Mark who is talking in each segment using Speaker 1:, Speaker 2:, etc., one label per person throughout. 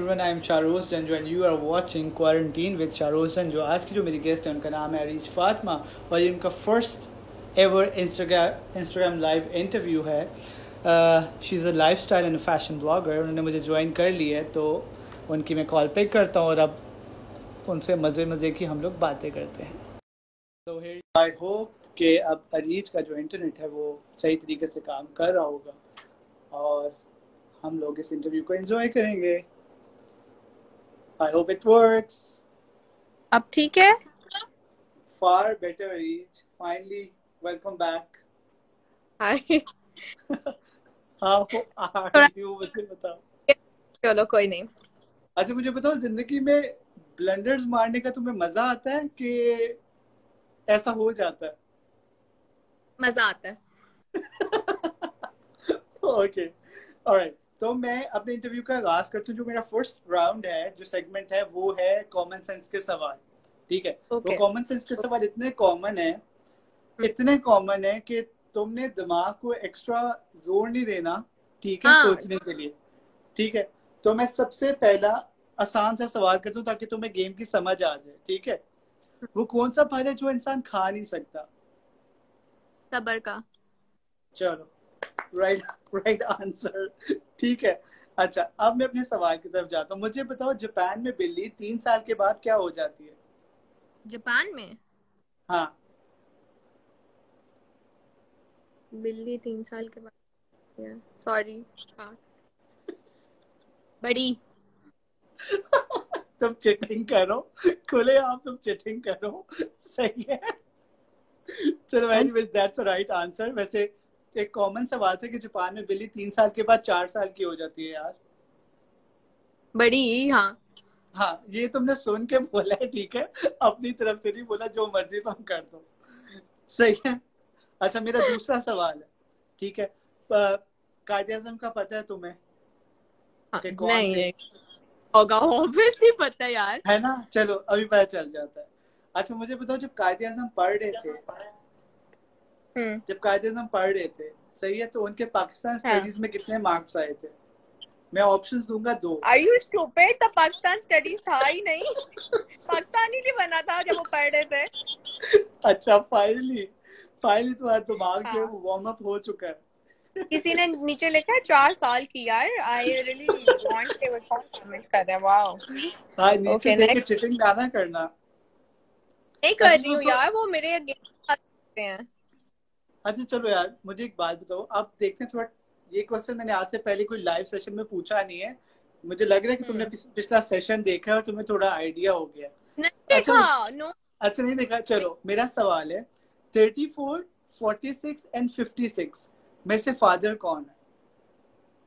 Speaker 1: everyone, I am Shahrukh Sanju and you are watching Quarantine with Shahrukh Sanju। आज की जो मेरी guest है उनका नाम है अरीज फातिमा और ये उनका first ever Instagram live interview है। She is a life style and fashion blogger. उन्होंने मुझे ज्वाइन कर ली है तो उनकी मैं कॉल पिक करता हूँ और अब उनसे मज़े की हम लोग बातें करते हैं। तो आई होप कि अब अरीज का जो इंटरनेट है वो सही तरीके से काम कर रहा होगा और हम लोग इस इंटरव्यू को एंजॉय करेंगे। I hope it works.
Speaker 2: अब ठीक है?
Speaker 1: Far better Areej, finally welcome back.
Speaker 2: Hi.
Speaker 1: How are you, मुझे बताओ।
Speaker 2: चलो कोई नहीं।
Speaker 1: अच्छा मुझे बताओ, जिंदगी में ब्लंडर्स मारने का तुम्हें मजा आता है कि ऐसा हो जाता है?
Speaker 2: मजा आता है।
Speaker 1: ओके ऑलराइट, तो मैं अपने इंटरव्यू का आगाज करती हूँ। जो मेरा फर्स्ट राउंड है, जो सेगमेंट है, वो है कॉमन सेंस के सवाल। ठीक है? वो कॉमन सेंस के सवाल इतने कॉमन है कि तुमने दिमाग को एक्स्ट्रा जोर नहीं देना, ठीक है, सोचने के लिए। ठीक है, तो मैं सबसे पहला आसान सा सवाल करता हूँ ताकि तुम्हें गेम की समझ आ जाए। ठीक है? वो कौन सा फल है जो इंसान खा नहीं सकता?
Speaker 2: सबर का।
Speaker 1: चलो, राइट आंसर। ठीक है, अच्छा अब मैं अपने सवाल की तरफ जाता हूँ। मुझे बताओ, जापान में बिल्ली 3 साल के बाद क्या हो जाती है?
Speaker 2: जापान में
Speaker 1: हाँ,
Speaker 2: बिल्ली 3 साल के बाद, सॉरी, बड़ी।
Speaker 1: तुम चीटिंग करो, खुले आप तुम चीटिंग करो। सही है, चलो anyways that's a right answer. वैसे एक कॉमन सवाल था कि जापान में बिल्ली 3 साल के बाद 4 साल की हो जाती है यार।
Speaker 2: बड़ी, हाँ।
Speaker 1: हाँ, ये तुमने सुन के बोला है, ठीक है, अपनी तरफ से नहीं बोला। जो मर्जी तुम कर दो, सही है। अच्छा मेरा दूसरा सवाल है, ठीक है, कायदे आजम का पता है तुम्हें कि कौन थे?
Speaker 2: नहीं होगा, ऑब्वियसली पता है यार।
Speaker 1: है ना, चलो अभी पता चल जाता है। अच्छा मुझे बताओ, जब कायदे आजम पढ़ रहे थे, सही है, तो उनके पाकिस्तान स्टडीज में कितने मार्क्स आए थे? मैं ऑप्शंस दूंगा 2।
Speaker 2: Are you stupid? तो पाकिस्तान स्टडीज था ही नहीं। पाकिस्तान ही नहीं बना था जब वो पढ़ रहे थे।
Speaker 1: अच्छा, फाइनली तुम्हारा दिमाग जो वार्म अप हो चुका है।
Speaker 2: किसी ने नीचे लिखा है 4 साल की। यार आई रियली वांट के वो कमेंट्स कर रहे हैं। वाओ।
Speaker 1: हाँ, नीचे
Speaker 2: ओके,
Speaker 1: देख के चीटिंग ना करना।
Speaker 2: नहीं कर रही हूँ यार, वो मेरे अगेंस्ट हैं।
Speaker 1: अच्छा चलो यार, मुझे एक बात बताओ, आप देखते हैं थोड़ा, ये क्वेश्चन मैंने आज से पहले कोई लाइव सेशन में पूछा नहीं है। मुझे लग रहा है कि तुमने पिछला सेशन देखा है और तुम्हें थोड़ा आइडिया हो गया।
Speaker 2: नहीं देखा, नो।
Speaker 1: अच्छा नहीं देखा, चलो मेरा सवाल है 34, 46 एंड 56 में से फादर कौन है?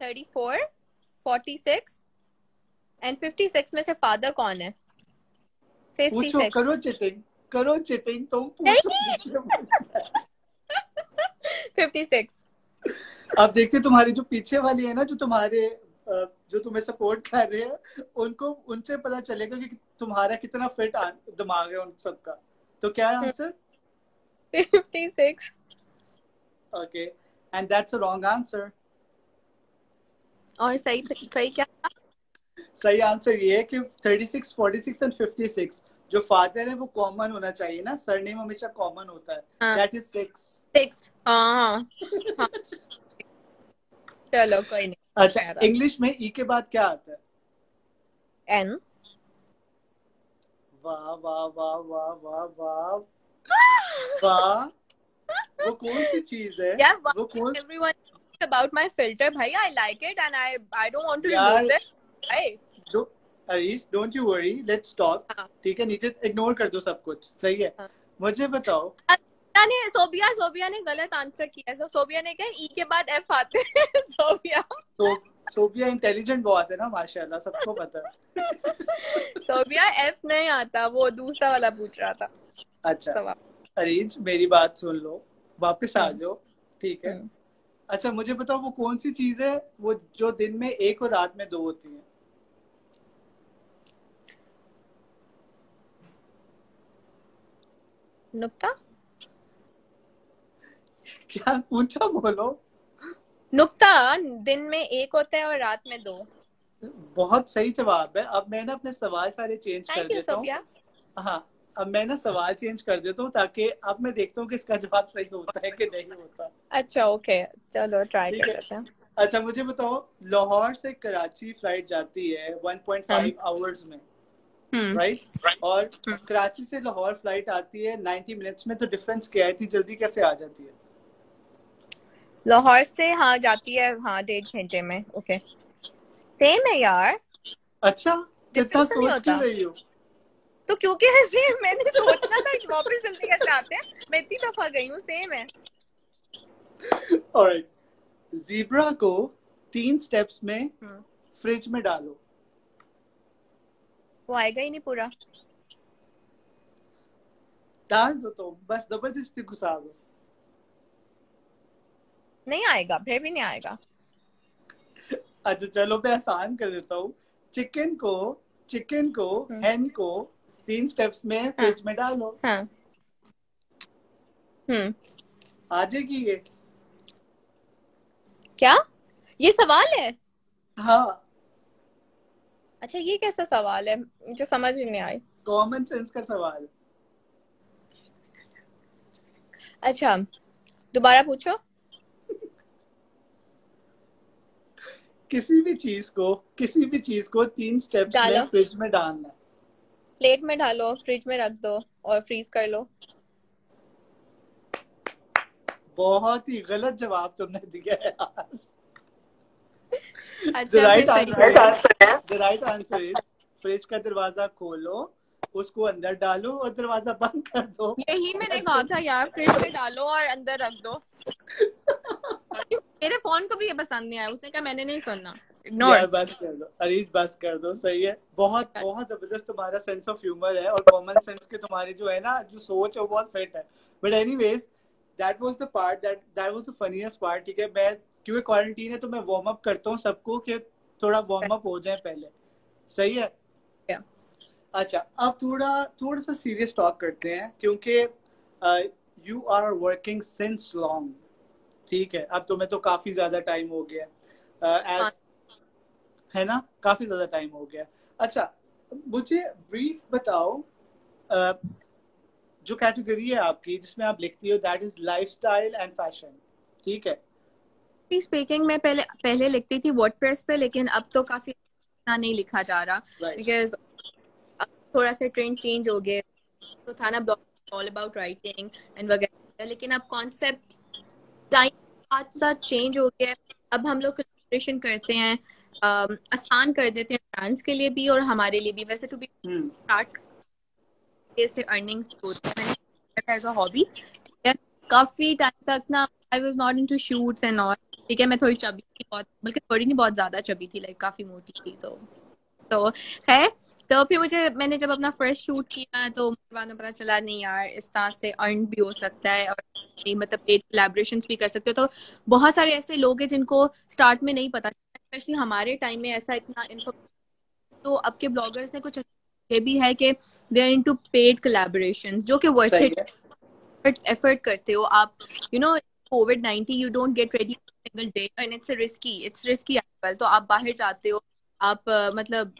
Speaker 2: 34, 46 एंड 56 में से फादर कौन है?
Speaker 1: पूछो,
Speaker 2: 56।
Speaker 1: करो चिटिंग, तुम पूछो।
Speaker 2: 56।
Speaker 1: अब देखते तुम्हारी जो पीछे वाली है ना, जो तुम्हें सपोर्ट कर रहे हैं, उनसे पता चलेगा कि तुम्हारा कितना फिट दिमाग है उन सबका। तो क्या है answer?
Speaker 2: 56।
Speaker 1: Okay, and that's a wrong answer.
Speaker 2: और सही क्या?
Speaker 1: सही आंसर ये है कि 36, 46 एंड 56 जो फादर है वो कॉमन होना चाहिए ना, सरनेम हमेशा कॉमन होता है। That is 6।
Speaker 2: हाँ। चलो कोई नहीं।
Speaker 1: अच्छा, इंग्लिश में ई के बाद क्या आता है?
Speaker 2: एन।
Speaker 1: वाह वाह वाह वाह वाह वाह वाह। वो कौन सी चीज है?
Speaker 2: यार
Speaker 1: वो कौन
Speaker 2: everyone about my filter भाई, I like it and I don't want to
Speaker 1: यार
Speaker 2: remove it भाई।
Speaker 1: Arish, don't you worry, let's talk. ठीक है, नीचे इग्नोर कर दो सब कुछ, सही है। मुझे बताओ,
Speaker 2: सोबिया ने गलत आंसर किया। तो सोबिया ने कहा ई के बाद एफ आते हैं।
Speaker 1: सोबिया इंटेलिजेंट बहुत है ना, माशाल्लाह, सबको पता है।
Speaker 2: सोबिया एफ नहीं आता, वो दूसरा वाला पूछ रहा था।
Speaker 1: अच्छा अरीज, मेरी बात सुन लो, वापस आ जाओ, ठीक है? अच्छा मुझे बताओ, वो कौन सी चीज है वो जो दिन में 1 और रात में 2 होती है?
Speaker 2: नुक्ता।
Speaker 1: क्या पूछा, बोलो।
Speaker 2: नुक्ता दिन में 1 होता है और रात में 2।
Speaker 1: बहुत सही जवाब है। अब मैं ना अपने सवाल सारे चेंज कर
Speaker 2: थैंक यू
Speaker 1: देता हूँ।
Speaker 2: सोफिया।
Speaker 1: हाँ, अब मैं ना सवाल चेंज कर देता हूँ ताकि अब मैं देखता हूँ कि इसका जवाब सही होता है कि नहीं होता।
Speaker 2: अच्छा ओके, चलो ट्राई
Speaker 1: ठीक
Speaker 2: कर
Speaker 1: है।
Speaker 2: लेते हैं।
Speaker 1: अच्छा मुझे बताओ, लाहौर से कराची फ्लाइट जाती है 1.5 आवर्स में,
Speaker 2: हम्म
Speaker 1: राइट? और कराची से लाहौर फ्लाइट आती है 90 मिनट्स में, तो डिफरेंस क्या है? इतनी जल्दी कैसे आ जाती है?
Speaker 2: लाहौर से हाँ जाती है, हाँ 1.5 घंटे में। ओके सेम है यार,
Speaker 1: अच्छा, तो इतना
Speaker 2: डिफरेंस तो नहीं
Speaker 1: सोच क्यों
Speaker 2: होता।
Speaker 1: रही हो?
Speaker 2: तो क्योंकि ऐसे मैंने सोचना था कि वापस जल्दी कैसे आते हैं, मैं इतनी दफा गई हूँ, सेम है।
Speaker 1: ऑलराइट, ज़ीब्रा को 3 स्टेप्स में
Speaker 2: हम्म,
Speaker 1: फ्रिज में डालो।
Speaker 2: वो आएगा ही नहीं पूरा।
Speaker 1: डाल दो तो बस, जबरदस्ती घुसा दो।
Speaker 2: नहीं आएगा, फिर भी नहीं आएगा।
Speaker 1: अच्छा चलो मैं आसान कर देता हूँ। चिकन को चिकन को
Speaker 2: हम्म,
Speaker 1: हैन को 3 स्टेप्स में
Speaker 2: हाँ
Speaker 1: फ्रिज में डालो।
Speaker 2: हाँ। हम्म।
Speaker 1: आ जाएगी ये।
Speaker 2: क्या ये सवाल है?
Speaker 1: हाँ,
Speaker 2: अच्छा ये कैसा सवाल है, मुझे समझ ही नहीं आई।
Speaker 1: कॉमन सेंस का सवाल।
Speaker 2: अच्छा दोबारा पूछो।
Speaker 1: किसी भी चीज को 3 स्टेप्स में
Speaker 2: डालो,
Speaker 1: फ्रिज में डालना है।
Speaker 2: प्लेट में डालो, फ्रिज में रख दो और फ्रीज कर लो।
Speaker 1: बहुत ही गलत जवाब तुमने दिया है यार। द
Speaker 2: अच्छा फिर
Speaker 1: राइट
Speaker 2: सही
Speaker 1: आंसर
Speaker 2: है।
Speaker 1: Is the right answer is fridge का दरवाजा खोलो, उसको अंदर डालो और दरवाजा बंद कर दो।
Speaker 2: यही मैंने
Speaker 1: That's
Speaker 2: कहा
Speaker 1: it.
Speaker 2: था यार, फ्रिज में डालो और अंदर रख दो। मेरे फोन को भी ये पसंद नहीं आया, उसने कहा मैंने नहीं सुनना,
Speaker 1: यार
Speaker 2: इग्नोर।
Speaker 1: बस कर दो अरीज, बस कर दो। सही है, बहुत बहुत जबरदस्त तुम्हारा सेंस ऑफ ह्यूमर है, और कॉमन सेंस के तुम्हारी जो है ना, जो सोच है वो बहुत फिट है। But anyways, that was the part, that was the funniest part. ठीक है, मैं क्योंकि क्वारंटीन है तो मैं वार्म अप करता हूँ सबको कि थोड़ा वार्म अप हो जाए पहले। सही है। अच्छा, अब थोड़ा थोड़ा सा सीरियस टॉक करते हैं, क्योंकि you are working since long. ठीक है, अब तुम्हें तो काफी ज्यादा टाइम हो गया,
Speaker 2: हाँ
Speaker 1: है ना, काफी ज्यादा टाइम हो गया। अच्छा मुझे ब्रीफ बताओ, अ, जो कैटेगरी है आपकी जिसमें आप लिखती हो, that is lifestyle and fashion. ठीक है।
Speaker 2: स्पीकिंग में पहले पहले लिखती थी वर्डप्रेस पे, लेकिन अब तो काफी इतना नहीं लिखा जा रहा,
Speaker 1: राइट।
Speaker 2: बिकॉज थोड़ा सा ट्रेंड चेंज हो गया। तो था ना blog all about writing and वगैरह, लेकिन अब कॉन्सेप्ट टाइम के साथ साथ चेंज हो गया है। अब हम लोग कोलैबोरेशन करते हैं, आसान कर देते हैं ब्रांड्स के लिए भी और हमारे लिए भी। वैसे टू बी
Speaker 1: हम्म।
Speaker 2: स्टार्ट से अर्निंग्स भी होती है, मैंने किया था एज अ हॉबी। ठीक है, काफी टाइम तक ना I was not into shoots and all. ठीक है, मैं थोड़ी चबी थी बहुत, बल्कि थोड़ी नहीं बहुत ज्यादा चबी थी, लाइक काफी मोटी थी। तो है, तो फिर मैंने जब अपना फर्स्ट शूट किया तो मुझे बाद में पता चला नहीं यार, इस तरह से अर्न भी हो सकता है और मतलब पेड कोलैबोरेशंस भी कर सकते हो। तो बहुत सारे ऐसे लोग हैं जिनको स्टार्ट में नहीं पता, स्पेशली हमारे टाइम में ऐसा इतना इन्फॉर्मेशन। तो अब के ब्लॉगर्स ने कुछ ये भी है कि they are into paid collaboration, जो कि वर्थ
Speaker 1: सही
Speaker 2: इट।
Speaker 1: है।
Speaker 2: एफर्ट करते हो आप, कोविड-19 you don't get ready single day and it's risky as well. तो आप बाहर जाते हो, आप मतलब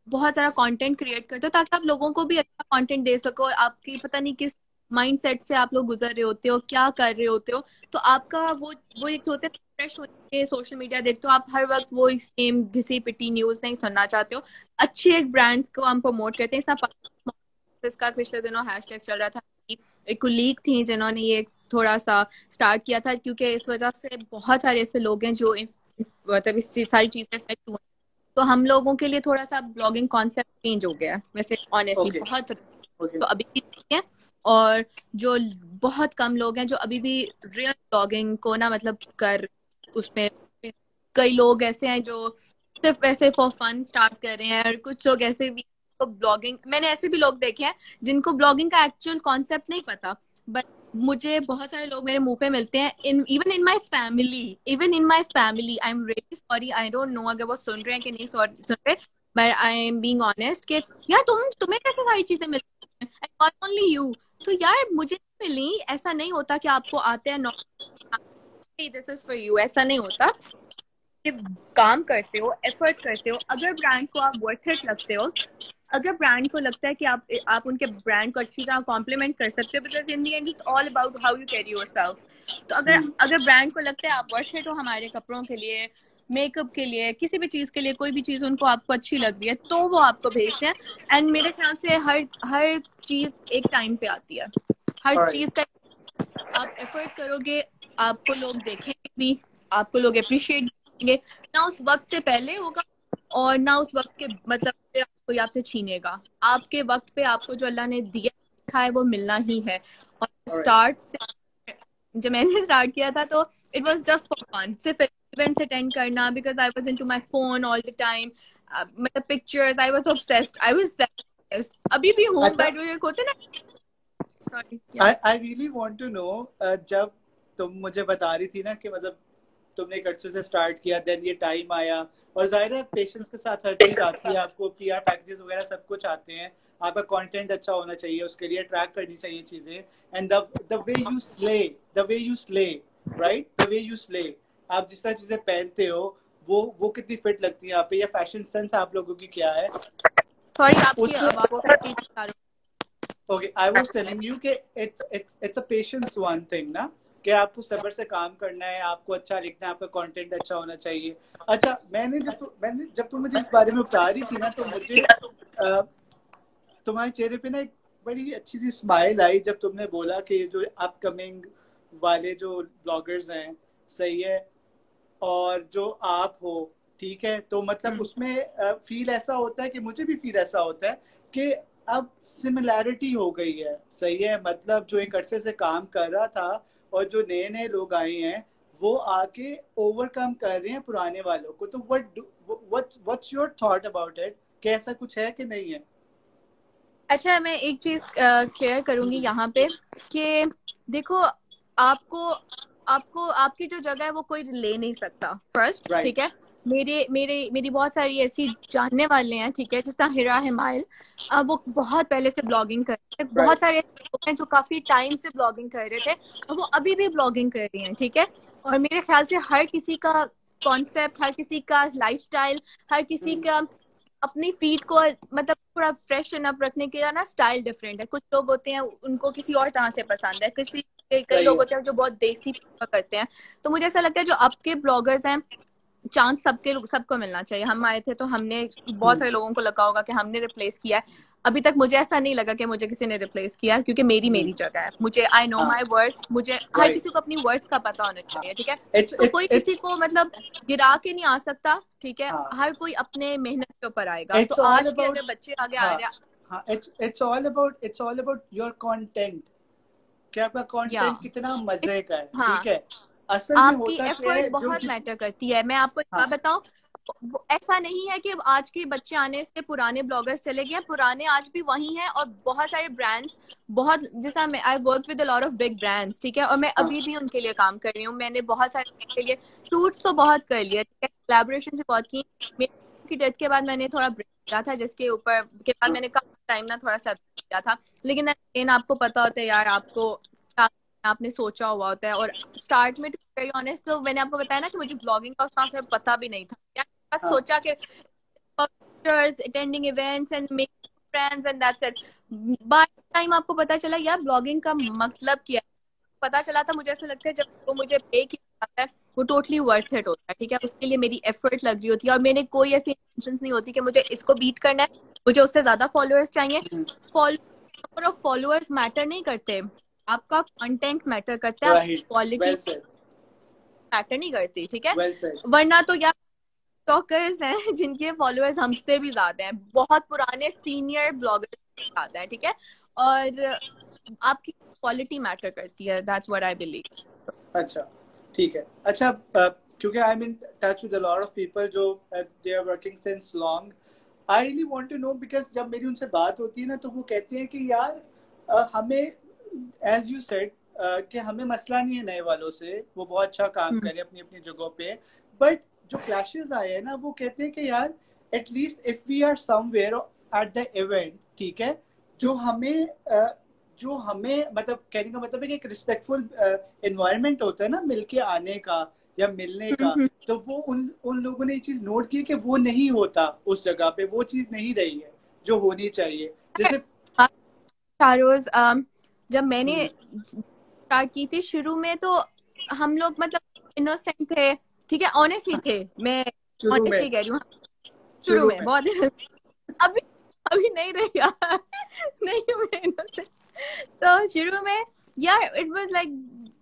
Speaker 2: बहुत सारा कंटेंट क्रिएट करते हो ताकि आप लोगों को भी अच्छा कंटेंट दे सको। आपकी पता नहीं किस माइंडसेट से आप लोग गुजर रहे होते हो, क्या कर रहे होते हो। तो आपका वो एक होता है फ्रेश होने के, सोशल मीडिया देखते हो आप हर वक्त वो सेम घिसी पिटी न्यूज नहीं सुनना चाहते हो। अच्छे एक ब्रांड्स को हम प्रमोट करते हैं। इसका पिछले दिनों हैशटैग चल रहा था कि एक कुलीग थी जिन्होंने ये थोड़ा सा स्टार्ट किया था, क्योंकि इस वजह से बहुत सारे ऐसे लोग हैं जो मतलब इस सारी चीजें इफेक्ट हुए। तो हम लोगों के लिए थोड़ा सा ब्लॉगिंग कॉन्सेप्ट चेंज हो गया है वैसे, ऑनेस्टली
Speaker 1: ओके
Speaker 2: बहुत
Speaker 1: ओके।
Speaker 2: तो अभी भी नहीं है। और जो बहुत कम लोग हैं जो अभी भी रियल ब्लॉगिंग को ना मतलब कर उसमें, कई लोग ऐसे हैं जो सिर्फ ऐसे फॉर फन स्टार्ट कर रहे हैं, और कुछ लोग ऐसे भी तो ब्लॉगिंग, मैंने ऐसे भी लोग देखे हैं जिनको ब्लॉगिंग का एक्चुअल कॉन्सेप्ट नहीं पता। बट मुझे बहुत सारे लोग मेरे मुंह पे मिलते हैं, even in my family I am really sorry, I don't know अगर वो सुन रहे हैं कि नहीं सुन रहे, but I am being honest कि यार तुम्हें कैसे सारी चीजें मिलती हैं, नॉट ओनली यू। तो यार मुझे नहीं मिली, ऐसा नहीं होता कि आपको आते हैं दिस इज फॉर यू, ऐसा नहीं होता। ये काम करते हो, एफर्ट करते हो, अगर ब्रांड को आप वर्थ इट लगते हो, अगर ब्रांड को लगता है कि आप उनके ब्रांड को अच्छी तरह कॉम्प्लीमेंट कर सकते हो, because in the end it's all about how you carry yourself. तो अगर ब्रांड को लगता है आप वर्थ इट हो हमारे कपड़ों के लिए, मेकअप के लिए, किसी भी चीज के लिए, कोई भी चीज उनको आपको अच्छी लग रही है तो वो आपको भेजते हैं। एंड मेरे ख्याल से हर चीज एक टाइम पे आती है, हर चीज का आप एफर्ट करोगे आपको लोग देखेंगे भी, आपको लोग अप्रिशिएट करेंगे, ना उस वक्त से पहले होगा और ना उस वक्त के मतलब कोई आपसे छीनेगा। आपके वक्त पे आपको जो अल्लाह ने दिया है वो मिलना ही है। और स्टार्ट से जब मैंने स्टार्ट किया था तो it was just for fun, सिर्फ इवेंट्स अटेंड करना, because I was into my phone all the time, मतलब pictures, I was obsessed, I was अभी भी हूँ, बट मुझे होते ना।
Speaker 1: I really want to know, जब तुम मुझे बता रही थी ना कि मतलब तुमने एक अर्से से स्टार्ट किया, देन ये टाइम आया, और जाहिर है पेशेंस के साथ हर चीज आती है, आपको पीआर पैकेजेस वगैरह सब कुछ आते हैं, आपका कंटेंट अच्छा होना चाहिए, उसके लिए ट्रैक करनी चाहिए चीजें, and the way you slay, right, the way you slay, आप जिस तरह चीजें पहनते हो वो कितनी फिट लगती है आप पे, या फैशन सेंस आप लोगों की क्या है?
Speaker 2: सॉरी आपकी आवाज।
Speaker 1: Okay, I was telling you कि it's a patience one thing ना, कि आपको सब्र से काम करना है, आपको अच्छा लिखना है, आपका कंटेंट अच्छा होना चाहिए। अच्छा, जब तुम मुझे इस बारे में बता रही थी ना, तो मुझे तुम्हारे चेहरे पे ना एक बड़ी अच्छी सी स्माइल आई जब तुमने बोला कि जो अपकमिंग वाले जो ब्लॉगर्स हैं, सही है, और जो आप हो, ठीक है, तो मतलब उसमें फील ऐसा होता है कि मुझे भी फील ऐसा होता है कि अब सिमिलैरिटी हो गई है, सही है, मतलब जो एक अरसे से काम कर रहा था और जो नए नए लोग आए हैं वो आके ओवरकम कर रहे हैं पुराने वालों को। तो what's your thought about it, कि ऐसा कुछ है कि नहीं है?
Speaker 2: अच्छा, मैं एक चीज क्लियर करूंगी यहाँ पे कि देखो, आपको आपको आपकी जो जगह है वो कोई ले नहीं सकता फर्स्ट, ठीक है। मेरी बहुत सारी ऐसी जानने वाले हैं, ठीक है, जिस तरह हिरा हिमायल, वो बहुत पहले से ब्लॉगिंग कर रहे थे, बहुत सारे लोग हैं जो काफी टाइम से ब्लॉगिंग कर रहे थे और वो अभी भी ब्लॉगिंग कर रही हैं, ठीक है। और मेरे ख्याल से हर किसी का कॉन्सेप्ट, हर किसी का लाइफस्टाइल, हर किसी का अपनी फीड को मतलब थोड़ा फ्रेश अप रखने के लिए ना स्टाइल डिफरेंट है। कुछ लोग होते हैं उनको किसी और तरह से पसंद है, कई लोग होते हैं जो बहुत देसी करते हैं। तो मुझे ऐसा लगता है जो आपके ब्लॉगर्स हैं, चांस सबको मिलना चाहिए। हम आए थे तो हमने बहुत सारे लोगों को लगा होगा कि हमने रिप्लेस किया है, अभी तक मुझे ऐसा नहीं लगा कि मुझे किसी ने रिप्लेस किया, क्योंकि मेरी जगह है, मुझे आई नो माई वर्थ, मुझे हर किसी को अपनी वर्थ का पता होना चाहिए, ठीक है। तो कोई किसी को मतलब गिरा के नहीं आ सकता, ठीक है, हर कोई अपने मेहनत के ऊपर आएगा। तो आज के अगर बच्चे आगे आ रहे हैं,
Speaker 1: it's all about your content, कि आपका कंटेंट कितना मजे का है, ठीक है। असल में
Speaker 2: आपकी
Speaker 1: होता
Speaker 2: एफर्ट बहुत मैटर करती है। मैं आपको क्या बताऊं, ऐसा नहीं है कि आज के बच्चे आने से पुराने ब्लॉगर्स चले गए, पुराने आज भी वही हैं, और बहुत सारे ब्रांड्स, बहुत जैसा I work with a lot of big brands, ठीक है, और मैं अभी भी उनके लिए काम कर रही हूँ। मैंने बहुत सारे के लिए शूट्स तो बहुत कर लिए, ठीक है, कोलैबोरेशन भी बहुत की। मेरी डेथ के बाद मैंने थोड़ा ब्रेक किया था, जिसके ऊपर के बाद मैंने काफी टाइम ना थोड़ा सा किया था, लेकिन आपको पता होता है यार, आपने सोचा हुआ होता है। और स्टार्ट में टू वेरी ऑनेस्ट, तो मैंने आपको बताया ना कि मुझे ब्लॉगिंग का उतना से पता भी नहीं था, बस सोचा कि attending events and making friends and that's it. By time आपको पता चला यार ब्लॉगिंग का मतलब क्या है, पता चला था। मुझे ऐसा लगता है जब वो मुझे पे किया जाता है वो टोटली वर्थ इट होता है, ठीक है, उसके लिए मेरी एफर्ट लग रही होती है, और मैंने कोई ऐसी इंटेंशंस नहीं होती कि मुझे इसको बीट करना है, मुझे उससे ज्यादा फॉलोअर्स चाहिए। नंबर ऑफ फॉलोअर्स मैटर नहीं करते, आपका कंटेंट मैटर करता है, आपकी क्वालिटी मैटर नहीं करती, ठीक है। वरना तो यार टॉकर्स हैं जिनके फॉलोअर्स हमसे भी ज्यादा हैं, बहुत पुराने सीनियर ब्लॉगर्स ज्यादा हैं, ठीक है, और आपकी क्वालिटी मैटर करती है, दैट्स व्हाट आई बिलीव।
Speaker 1: अच्छा, ठीक है। अच्छा, क्योंकि I am in touch with a lot of people जो they are working since long, I really want to know, because जब मेरी उनसे बात होती है ना तो वो कहते हैं कि यार हमें, एज यू सेड, कि हमें मसला नहीं है नए वालों से, वो बहुत अच्छा काम करे अपनी अपनी जगहों पे, बट जो क्लैशेस आए हैं ना, वो कहते हैं कि यार at least if we are somewhere at the event, ठीक है, जो हमें मतलब कहने का मतलब है कि एक रिस्पेक्टफुल एनवायरनमेंट होता है ना मिलके आने का, या मिलने का, तो वो उन उन लोगों ने ये चीज नोट की कि वो नहीं होता उस जगह पे, वो चीज नहीं रही है जो होनी चाहिए। जैसे
Speaker 2: शारोज, जब मैंने
Speaker 1: हम्म,
Speaker 2: स्टार्ट की थी शुरू में, तो हम लोग मतलब इनोसेंट थे, ठीक है, ऑनेस्टली थे, मैं
Speaker 1: शुरू में
Speaker 2: ऑनेस्टली कह रही हूँ, शुरू
Speaker 1: शुरू
Speaker 2: में
Speaker 1: में
Speaker 2: बहुत अभी अभी नहीं रही यार, नहीं हूँ मैं innocent। तो शुरू में यार इट वाज लाइक,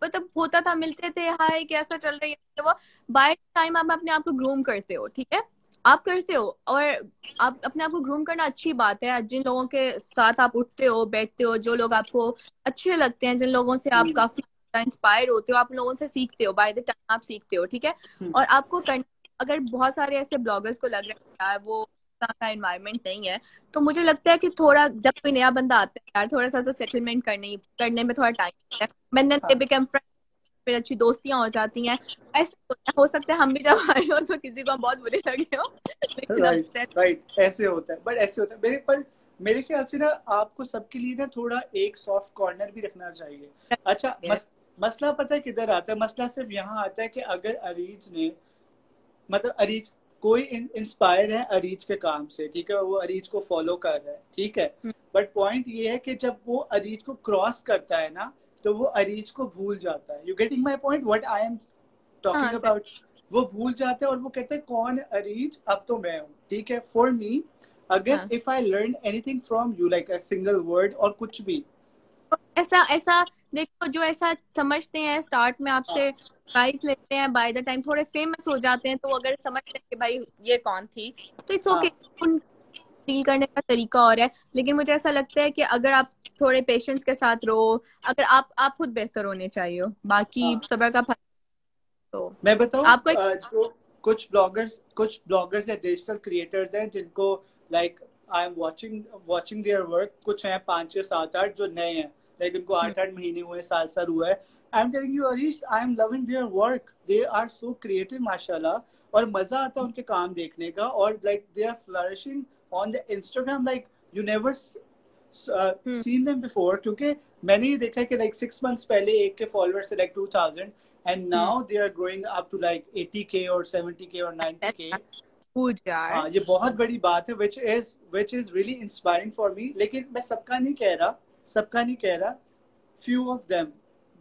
Speaker 2: मतलब होता था, मिलते थे, हाय कैसा चल रही है, तो वो बाय टाइम आप अपने आप को ग्रूम करते हो, ठीक है, आप करते हो, और आप अपने आप को ग्रूम करना अच्छी बात है। जिन लोगों के साथ आप उठते हो बैठते हो, जो लोग आपको अच्छे लगते हैं, जिन लोगों से आप
Speaker 1: हम्म,
Speaker 2: काफी इंस्पायर होते हो, आप उन लोगों से सीखते हो, बाय द टाइम आप सीखते हो, ठीक है।
Speaker 1: हम्म,
Speaker 2: और आपको अगर बहुत सारे ऐसे ब्लॉगर्स को लग रहा है यार वो का एनवायरनमेंट नहीं है, तो मुझे लगता है कि थोड़ा, जब कोई नया बंदा आता है यार, थोड़ा सा तो सेटलमेंट करने में थोड़ा टाइम लगता है। मैंने दे
Speaker 1: हाँ
Speaker 2: बिकम फ्रेंड, फिर अच्छी दोस्तियां हो जाती हैं। ऐसे हो सकता है हम भी जब आए हो तो किसी को हम बहुत बुरे लगे हो, लेकिन अब
Speaker 1: राइट राइट, ऐसे होता है, बट ऐसे होता है मेरे ख्याल से ना आपको सबके लिए ना थोड़ा एक सॉफ्ट कॉर्नर भी रखना चाहिए। अच्छा मसला पता है किधर आता है? मसला सिर्फ यहाँ आता है कि अगर अरीज ने, मतलब अरीज, कोई इंस्पायर है अरीज के काम से, ठीक है, वो अरीज को फॉलो कर रहा है, ठीक है, बट पॉइंट ये है कि जब वो अरीज को क्रॉस करता है ना, तो वो अरीज को भूल जाता है। You getting my point what I am talking
Speaker 2: हाँ सर,
Speaker 1: अबाउट? वो भूल जाते हैं और वो कहते हैं कौन अरीज, अब तो मैं हूँ, ठीक है। फॉर मी, अगर
Speaker 2: हाँ,
Speaker 1: if I learn anything from you like a single word और कुछ भी,
Speaker 2: तो ऐसा ऐसा देखो, जो ऐसा समझते हैं स्टार्ट में आपसे प्राइस लेते हैं, बाय द टाइम थोड़े फेमस हो जाते हैं, तो अगर समझते हैं कि भाई ये कौन थी, तो इट्स ओके,
Speaker 1: हाँ
Speaker 2: उन डील करने का तरीका और है। लेकिन मुझे ऐसा लगता है कि अगर आप थोड़े पेशेंस के साथ रहो, अगर आप खुद बेहतर होने चाहिए, बाकी
Speaker 1: हाँ,
Speaker 2: सब्र का फल, तो
Speaker 1: मैं बताऊं,
Speaker 2: आपको एक,
Speaker 1: जो कुछ ब्लॉगर्स या डिजिटल क्रिएटर्स हैं जिनको like I am watching their work, कुछ हैं 5 6 7 8 जो नए हैं, लाइक उनको 8 8 महीने हुए, साल साल हुआ है। I am telling you Arish, I am loving their work, they are so creative माशाल्लाह, और मजा आता है उनके काम देखने का, और like they are flourishing on the Instagram like you never seen them before. क्योंकि मैंने ये देखा है कि लाइक 6 मंथ्स पहले एक के फॉलोअर्स थे like 2000, and now they are growing up to like 80K or 70K or 90K।
Speaker 2: पूछ यार,
Speaker 1: हाँ, ये बहुत बड़ी बात है, which is really inspiring for me। लेकिन मैं सबका नहीं कह रहा, few of them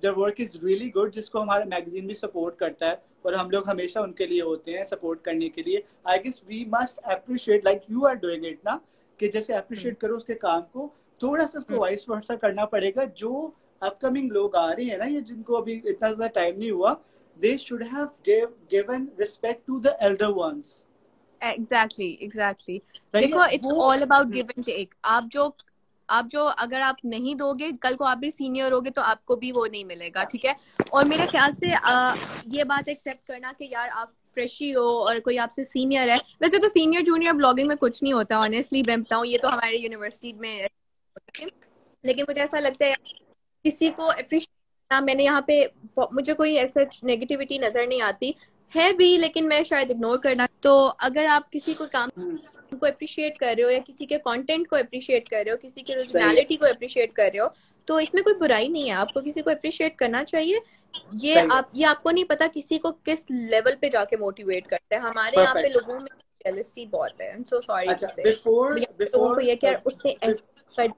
Speaker 1: their work is really good, जिसको हमारा मैगजीन भी सपोर्ट करता है, और हम लोग हमेशा उनके लिए होते हैं सपोर्ट करने के लिए। I guess we must appreciate like you are doing it ना, कि जैसे अप्रिशिएट करो उसके काम को, थोड़ा सा उसको वाइस वर्सा करना पड़ेगा। जो अपकमिंग लोग आ रहे हैं ना, ये जिनको अभी इतना ज्यादा टाइम नहीं हुआ, they should have given respect to the elder ones.
Speaker 2: Exactly exactly.
Speaker 1: सही है
Speaker 2: देखो इट्स
Speaker 1: वो।
Speaker 2: All about give and take. आप जो अगर आप नहीं दोगे, कल को आप भी सीनियर होगे तो आपको भी वो नहीं मिलेगा, ठीक है। और मेरे ख्याल से ये बात एक्सेप्ट करना कि यार आप फ्रेशी हो और कोई आपसे सीनियर है, वैसे तो सीनियर जूनियर ब्लॉगिंग में कुछ नहीं होता, ऑनेस्टली मैं बताऊँ, ये तो हमारे यूनिवर्सिटी में होता है। लेकिन मुझे ऐसा लगता है किसी को अप्रिशिएट करना, मैंने यहाँ पे, मुझे कोई ऐसा नेगेटिविटी नजर नहीं आती है भी, लेकिन मैं शायद इग्नोर करना। तो अगर आप किसी को काम को अप्रिशिएट कर रहे हो, या किसी के कंटेंट को अप्रिशिएट कर रहे हो, किसी की
Speaker 1: सही है,
Speaker 2: ओरिजिनलिटी को अप्रिशिएट कर रहे हो, तो इसमें कोई बुराई नहीं है, आपको किसी को अप्रिशिएट करना चाहिए।
Speaker 1: सही है,
Speaker 2: ये आपको नहीं पता किसी को किस लेवल पे जाके मोटिवेट करता है। हमारे यहाँ पे
Speaker 1: परफेक्ट।
Speaker 2: लोगों में जेलसी बहुत है, I am so sorry to
Speaker 1: अच्छा,
Speaker 2: से,
Speaker 1: बिफोर
Speaker 2: लोगों को
Speaker 1: बिफोर
Speaker 2: ये कि यार उसने ऐसा कर,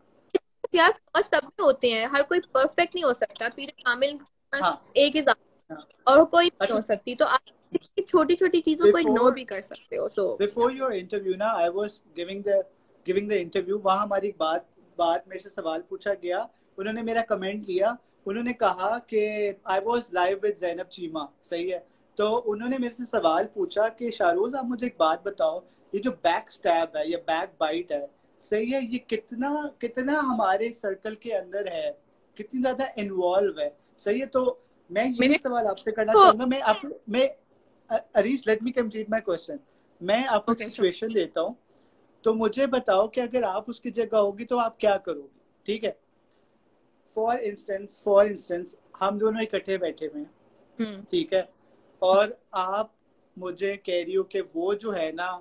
Speaker 2: यार और सब में होते हैं, हर कोई परफेक्ट नहीं हो सकता, पीर कामिल
Speaker 1: हाँ
Speaker 2: बस एक ही
Speaker 1: हाँ,
Speaker 2: और कोई नहीं
Speaker 1: अच्छा,
Speaker 2: हो सकती, तो आप छोटी छोटी चीजों को इग्नोर
Speaker 1: बिफोर
Speaker 2: भी कर सकते हो। सो
Speaker 1: बिफोर योर इंटरव्यू ना, I was giving the interview, वहां हमारी बात बात मेरे से सवाल पूछा गया, उन्होंने मेरा कमेंट लिया, उन्होंने कहा कि I was live with Zainab Cheema, सही है, तो उन्होंने मेरे से सवाल पूछा कि शाहरोज आप मुझे एक बात बताओ, ये जो बैक स्टैब है या बैक बाइट है, सही है, ये कितना कितना हमारे सर्कल के अंदर है, कितनी ज्यादा इन्वॉल्व है, सही है। तो मैं यही
Speaker 2: मेरे
Speaker 1: सवाल आपसे करना
Speaker 2: को,
Speaker 1: चाहूंगा। मैं Arish, let me complete my question. मैं आपको एक
Speaker 2: ओके सो
Speaker 1: सिचुएशन देता हूँ, तो मुझे बताओ कि अगर आप उसकी जगह होगी तो आप क्या करोगे, ठीक है। फॉर इंस्टेंस हम दोनों इकट्ठे बैठे हुए हैं,
Speaker 2: हम्म
Speaker 1: ठीक है, और आप मुझे कह रही हो कि वो जो है ना,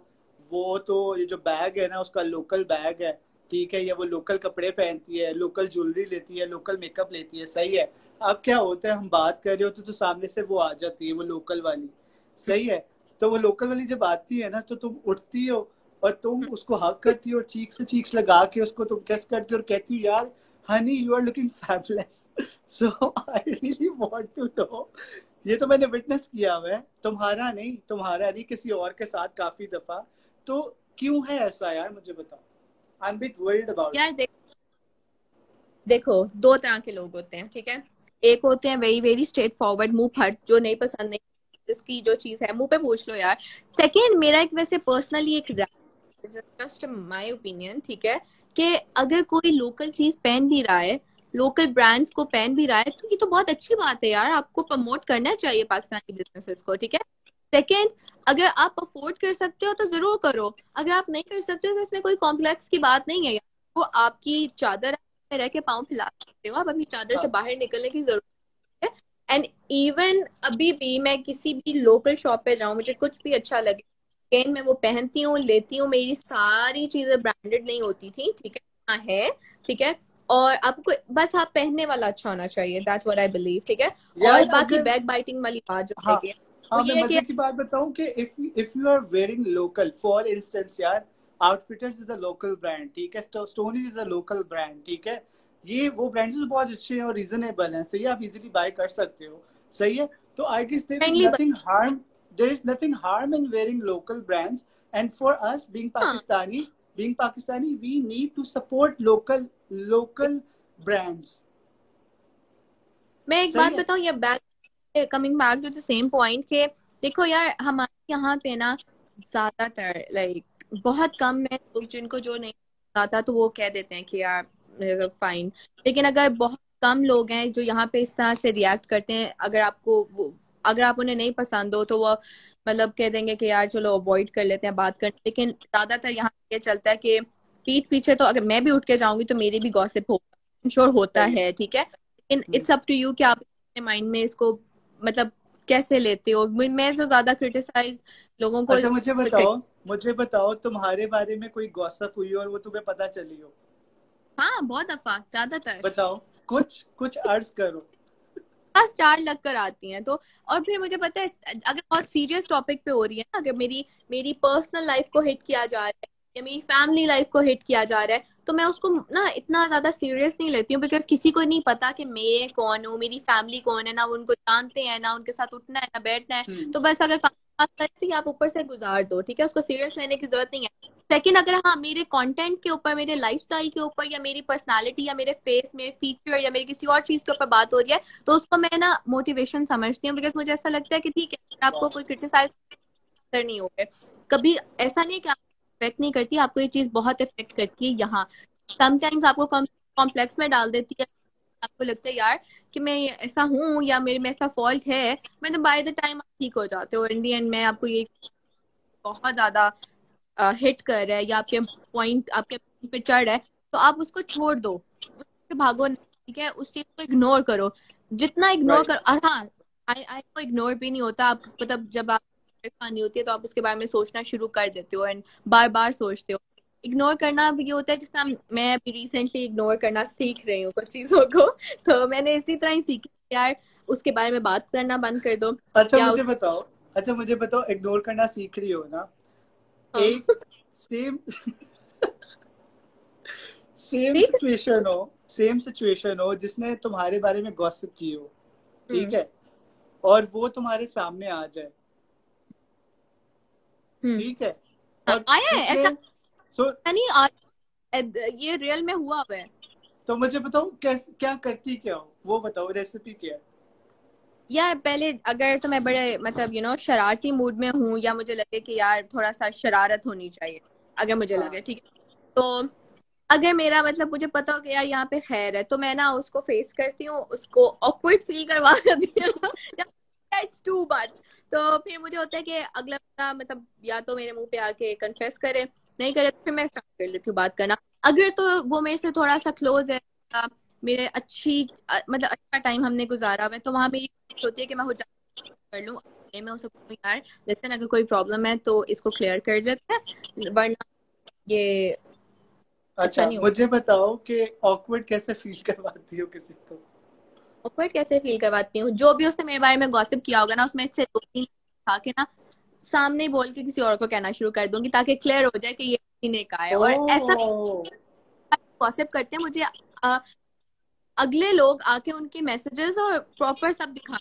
Speaker 1: वो तो ये जो बैग है ना उसका लोकल बैग है, ठीक है, या वो लोकल कपड़े पहनती है, लोकल ज्वेलरी लेती है, लोकल मेकअप लेती है, सही है। अब क्या होता है, हम बात कर रहे होते तो सामने से वो आ जाती है, वो लोकल वाली, सही है। तो वो लोकल वाली जब आती है ना, तो तुम उठती हो और तुम उसको हक करती हो, चीक से चीक्स लगा के उसको तुम किस करती हो और कहती हो यार honey you are looking fabulous. So I really want to know, ये तो मैंने विटनेस किया हुआ है, तुम्हारा नहीं किसी और के साथ काफी दफा। तो क्यों है ऐसा यार, मुझे बताओ। I am bit worried about
Speaker 2: यार
Speaker 1: इट।
Speaker 2: देखो, दो तरह के लोग होते हैं, ठीक है। एक होते हैं वेरी वेरी स्ट्रेट फॉरवर्ड, मुंह फट, जो नहीं पसंद नहीं, जिसकी जो चीज है मुंह पे पूछ लो यार। सेकेंड, मेरा एक वैसे पर्सनली एक जस्ट माय ओपिनियन, ठीक है, कि अगर कोई लोकल चीज पहन भी रहा है, लोकल ब्रांड्स को पहन भी रहा है, तो ये तो बहुत अच्छी बात है यार, आपको प्रमोट करना चाहिए पाकिस्तानी बिजनेसेस को, ठीक है। सेकेंड, अगर आप अफोर्ड कर सकते हो तो जरूर करो, अगर आप नहीं कर सकते हो तो इसमें कोई कॉम्प्लेक्स की बात नहीं है यार। वो आपकी चादर में रह के पाँव फैला सकते हो, आप अपनी चादर से
Speaker 1: हाँ
Speaker 2: बाहर निकलने की जरूरत है। एंड इवन अभी भी मैं किसी भी लोकल शॉप पे जाऊं, मुझे कुछ भी अच्छा लगे, अगेन मैं वो पहनती हूँ, लेती हूँ। मेरी सारी चीजें ब्रांडेड नहीं होती थी, ठीक है, हाँ है, ठीक है। और आपको बस आप पहनने वाला अच्छा होना चाहिए, दैट्स व्हाट आई बिलीव, ठीक है। और
Speaker 1: यार
Speaker 2: बाकी
Speaker 1: अगर,
Speaker 2: बैक बाइटिंग वाली बात जो
Speaker 1: हाँ
Speaker 2: है कि वो
Speaker 1: हाँ, मैं
Speaker 2: ये है कि
Speaker 1: मजे की बात बताऊं कि if you are wearing local, for instance यार, outfitters is a local brand, ठीक है, Stonies is a local brand, ठीक है, ये वो ब्रांड्स बहुत अच्छे हैं और रीजनेबल हैं, सही है, आप इजीली बाय कर सकते हो, सही है। तो I guess
Speaker 2: friendly,
Speaker 1: there is nothing harm in wearing local brands, and for us
Speaker 2: हाँ।
Speaker 1: Being Pakistani we need to support local brands,
Speaker 2: मैं एक
Speaker 1: सही
Speaker 2: बात
Speaker 1: है।
Speaker 2: बताऊं, ये back coming back to the same point के, देखो यार हमारे यहाँ पे ना ज्यादातर लाइक बहुत कम है लोग जिनको जो नहीं आता तो वो कह देते हैं कि यार फाइन। लेकिन अगर बहुत कम लोग हैं जो यहाँ पे इस तरह से रिएक्ट करते हैं, अगर आप उन्हें नहीं पसंद हो तो वो मतलब कह देंगे कि यार चलो अवॉइड कर लेते हैं बात करना। लेकिन ज्यादातर यहाँ ये चलता है कि पीठ पीछे तो अगर मैं भी उठ के जाऊंगी तो मेरी भी गॉसिप होगा, श्योर होता
Speaker 1: सही है।
Speaker 2: है, ठीक है। लेकिन इट्स अप टू यू कि आप अपने माइंड में इसको मतलब कैसे लेते हो। मैं जो ज्यादा क्रिटिसाइज लोगों को
Speaker 1: अच्छा मुझे बताओ तुम्हारे बारे में कोई गॉसिप हुई और वो तुम्हें पता चली हो,
Speaker 2: हाँ, बहुत दफा, ज्यादातर
Speaker 1: बताओ, कुछ कुछ अर्ज करो।
Speaker 2: बस चार लग कर आती हैं तो। और फिर मुझे पता है, अगर बहुत सीरियस टॉपिक पे हो रही है ना, अगर मेरी मेरी पर्सनल लाइफ को हिट किया जा रहा है या मेरी फैमिली लाइफ को हिट किया जा रहा है, तो मैं उसको ना इतना ज्यादा सीरियस नहीं लेती हूँ, बिकॉज किसी को नहीं पता कि मैं कौन हूँ, मेरी फैमिली कौन है, ना वो उनको जानते हैं, ना उनके साथ उठना है ना बैठना है।
Speaker 1: हम्म।
Speaker 2: तो बस अगर बात करें तो आप ऊपर से गुजार दो, ठीक है, उसको सीरियस लेने की जरूरत नहीं है। सेकंड, अगर हाँ मेरे कंटेंट के ऊपर, मेरे लाइफस्टाइल के ऊपर, या मेरी पर्सनालिटी या मेरे फेस, मेरे फीचर या मेरी किसी और चीज के ऊपर बात हो रही है, तो उसको मैं ना मोटिवेशन समझती हूँ, बिकॉज मुझे ऐसा लगता है कि ठीक है, अगर आपको कोई क्रिटिसाइज नहीं हो गए कभी, ऐसा नहीं है कि आप इफेक्ट नहीं करती, आपको ये चीज बहुत इफेक्ट करती है यहाँ। समटाइम्स आपको कॉम्प्लेक्स में डाल देती है, आपको लगता है यार कि मैं ऐसा हूँ या मेरे में ऐसा फॉल्ट है, मतलब बाय द टाइम आप ठीक हो जाते हो। इन दी एंड में आपको ये बहुत ज्यादा हिट कर रहा है या आपके point पे चढ़ रहा है, तो आप उसको छोड़ दो, उससे भागो नहीं, ठीक है, उस चीज को इग्नोर करो, जितना इग्नोर
Speaker 1: राइट।
Speaker 2: करो। और हाँ, आई आई को इग्नोर भी नहीं होता, आप मतलब जब आप परेशानी होती है तो आप उसके बारे में सोचना शुरू कर देते हो एंड बार बार सोचते हो। इग्नोर करना भी ये होता है, जिस तरह मैं अभी रिसेंटली इग्नोर करना सीख रही हूँ कुछ चीजों को, तो मैंने इसी तरह ही सीखी यार, उसके बारे में बात करना बंद कर दो
Speaker 1: अच्छा
Speaker 2: या
Speaker 1: मुझे बताओ अच्छा मुझे बताओ, इग्नोर करना सीख रही हो ना,
Speaker 2: हाँ।
Speaker 1: एक सेम सेम
Speaker 2: ठीक।
Speaker 1: सिचुएशन हो सेम सिचुएशन हो जिसने तुम्हारे बारे में गॉसिप की हो, ठीक
Speaker 2: हम्म।
Speaker 1: है, और वो तुम्हारे सामने आ जाए,
Speaker 2: हम्म।
Speaker 1: ठीक है,
Speaker 2: हाँ,
Speaker 1: और
Speaker 2: आया है
Speaker 1: उसने
Speaker 2: ऐसा,
Speaker 1: सो
Speaker 2: नहीं ये रियल में हुआ हुआ है।
Speaker 1: तो मुझे बताओ कैसे, क्या करती, क्या हो वो बताओ, रेसिपी क्या है।
Speaker 2: यार पहले अगर तो मैं बड़े मतलब शरारती मूड में हूँ, या मुझे लगे कि यार थोड़ा सा शरारत होनी चाहिए, अगर मुझे
Speaker 1: हाँ
Speaker 2: लगे ठीक है, तो अगर मेरा मतलब मुझे पता हो कि यार यहाँ पे खैर है, तो मैं ना उसको फेस करती हूँ, उसको ऑकवर्ड फील करवा देती हूँ इट्स टू मच। तो फिर मुझे होता है कि अगला बंदा मतलब या तो मेरे मुंह पे आके कन्फेस करे, नहीं करे तो फिर मैं स्टार्ट कर लेती हूँ बात करना। अगर तो वो मेरे से थोड़ा सा क्लोज है, मेरे मतलब अच्छा टाइम हमने गुजारा हुआ है, तो वहां मेरी कोशिश होती है कि मैं हो कर लूँ, मैं उसे बोलूं, यार लेसन अगर कोई प्रॉब्लम है तो इसको क्लियर कर देते हैं, वरना ये अच्छा
Speaker 1: अच्छा,
Speaker 2: नहीं होगा।
Speaker 1: मुझे बताओ कि ऑकवर्ड कैसे फील करवाती हो किसी को?
Speaker 2: ऑकवर्ड कैसे फील करवाती हूँ, जो भी उसने मेरे बारे में गॉसिप किया होगा ना, उसमें से 2-3 खा के ना सामने ही बोल के किसी और को कहना शुरू कर दूंगी, ताकि क्लियर हो जाए कि ये किसी ने कहा है। और ऐसा
Speaker 1: ओ,
Speaker 2: गॉसिप करते हैं मुझे अगले लोग आके उनके मैसेजेस और प्रॉपर सब दिखा।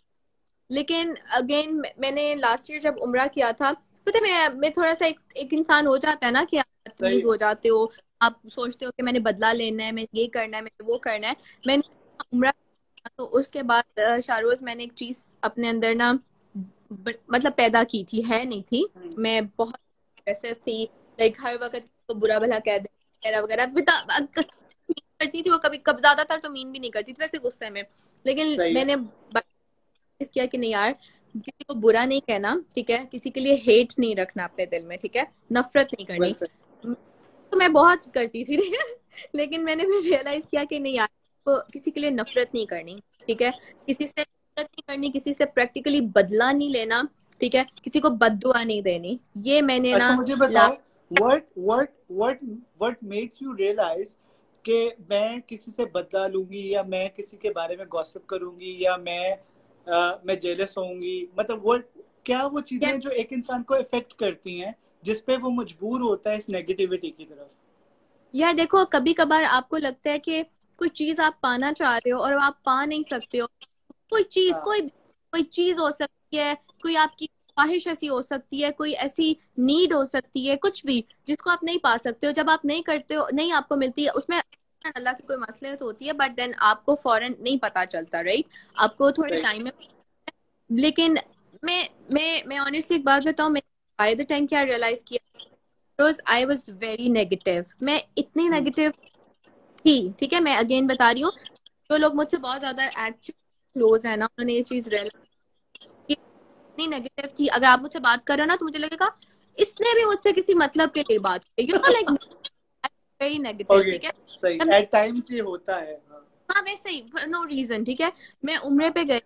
Speaker 2: लेकिन अगेन मैंने लास्ट ईयर जब उम्रा किया था, पता है मैं थोड़ा सा एक इंसान हो जाता है ना कि आप बदतमीज
Speaker 1: सही।
Speaker 2: हो जाते हो। आप सोचते हो कि मैंने बदला लेना है, मैं ये करना है, मैंने वो करना है। मैंने उम्रा किया, तो उसके बाद शाहरोज मैंने एक चीज अपने अंदर ना मतलब पैदा की थी, है नहीं थी। मैं बहुत अग्रेसिव थी, लाइक हर वक्त तो बुरा भला कह दे वगैरह वगैरह करती थी वो। कभी कब ज्यादातर तो मीन भी नहीं करती थी वैसे गुस्से में। लेकिन
Speaker 1: सही है।
Speaker 2: मैंने किया कि नहीं यार, किसी को बुरा नहीं कहना, ठीक है, किसी के लिए हेट नहीं रखना अपने दिल में, ठीक है, नफरत नहीं
Speaker 1: वेल
Speaker 2: करनी।
Speaker 1: सही।
Speaker 2: तो मैं बहुत करती थी, ठीक है। लेकिन मैंने फिर रियलाइज किया कि नहीं यार, को किसी के लिए नफरत नहीं करनी, ठीक है, किसी से नफरत नहीं करनी, किसी से प्रैक्टिकली बदला नहीं लेना, ठीक है, किसी को बददुआ नहीं देनी। ये मैंने
Speaker 1: अच्छा,
Speaker 2: ना
Speaker 1: मुझे बताओ, व्हाट मेक्स यू रियलाइज कि मैं किसी से बदला लूंगी, या मैं किसी के बारे में गॉसिप करूंगी, या मैं जेलस होऊंगी? मतलब वो क्या वो चीजें
Speaker 2: लास्ट
Speaker 1: हैं जो एक इंसान को इफेक्ट करती हैं, जिसपे वो मजबूर होता है इस नेगेटिविटी की तरफ?
Speaker 2: यार देखो, कभी कभार आपको लगता है कि कोई चीज आप पाना चाह रहे हो और आप पा नहीं सकते हो। कोई चीज,
Speaker 1: हाँ,
Speaker 2: कोई चीज हो सकती है, कोई आपकी ख्वाहिश ऐसी हो सकती है, कोई ऐसी नीड हो सकती है, कुछ भी जिसको आप नहीं पा सकते हो। जब आप नहीं करते हो, नहीं आपको मिलती है, उसमें अल्लाह की कोई मसले तो होती है, बट देन आपको फौरन नहीं पता चलता, राइट? आपको थोड़े
Speaker 1: सही।
Speaker 2: टाइम में। लेकिन मैं ऑनेस्टली एक बात बताऊं, मैं बाय द टाइम क्या रियलाइज किया, रोज आई वॉज वेरी नेगेटिव। मैं इतनी
Speaker 1: हम्म।
Speaker 2: नेगेटिव थी, ठीक है, मैं अगेन बता रही हूँ, जो लोग मुझसे बहुत ज्यादा एक्चुअली क्लोज है ना, उन्होंने ये चीज रियलाइज की। इतनी नेगेटिव थी, अगर आप मुझसे बात कर रहे हो ना, तो मुझे लगेगा इसने भी मुझसे किसी मतलब के लिए बात की, you know, like very negative,
Speaker 1: okay.
Speaker 2: ठीक है।
Speaker 1: सही,
Speaker 2: जब मैं,
Speaker 1: एट टाइम्स ये होता है, हाँ।
Speaker 2: हाँ वैसे ही फॉर नो रीजन, ठीक है। मैं उम्रे
Speaker 1: हाँ।
Speaker 2: पे गई,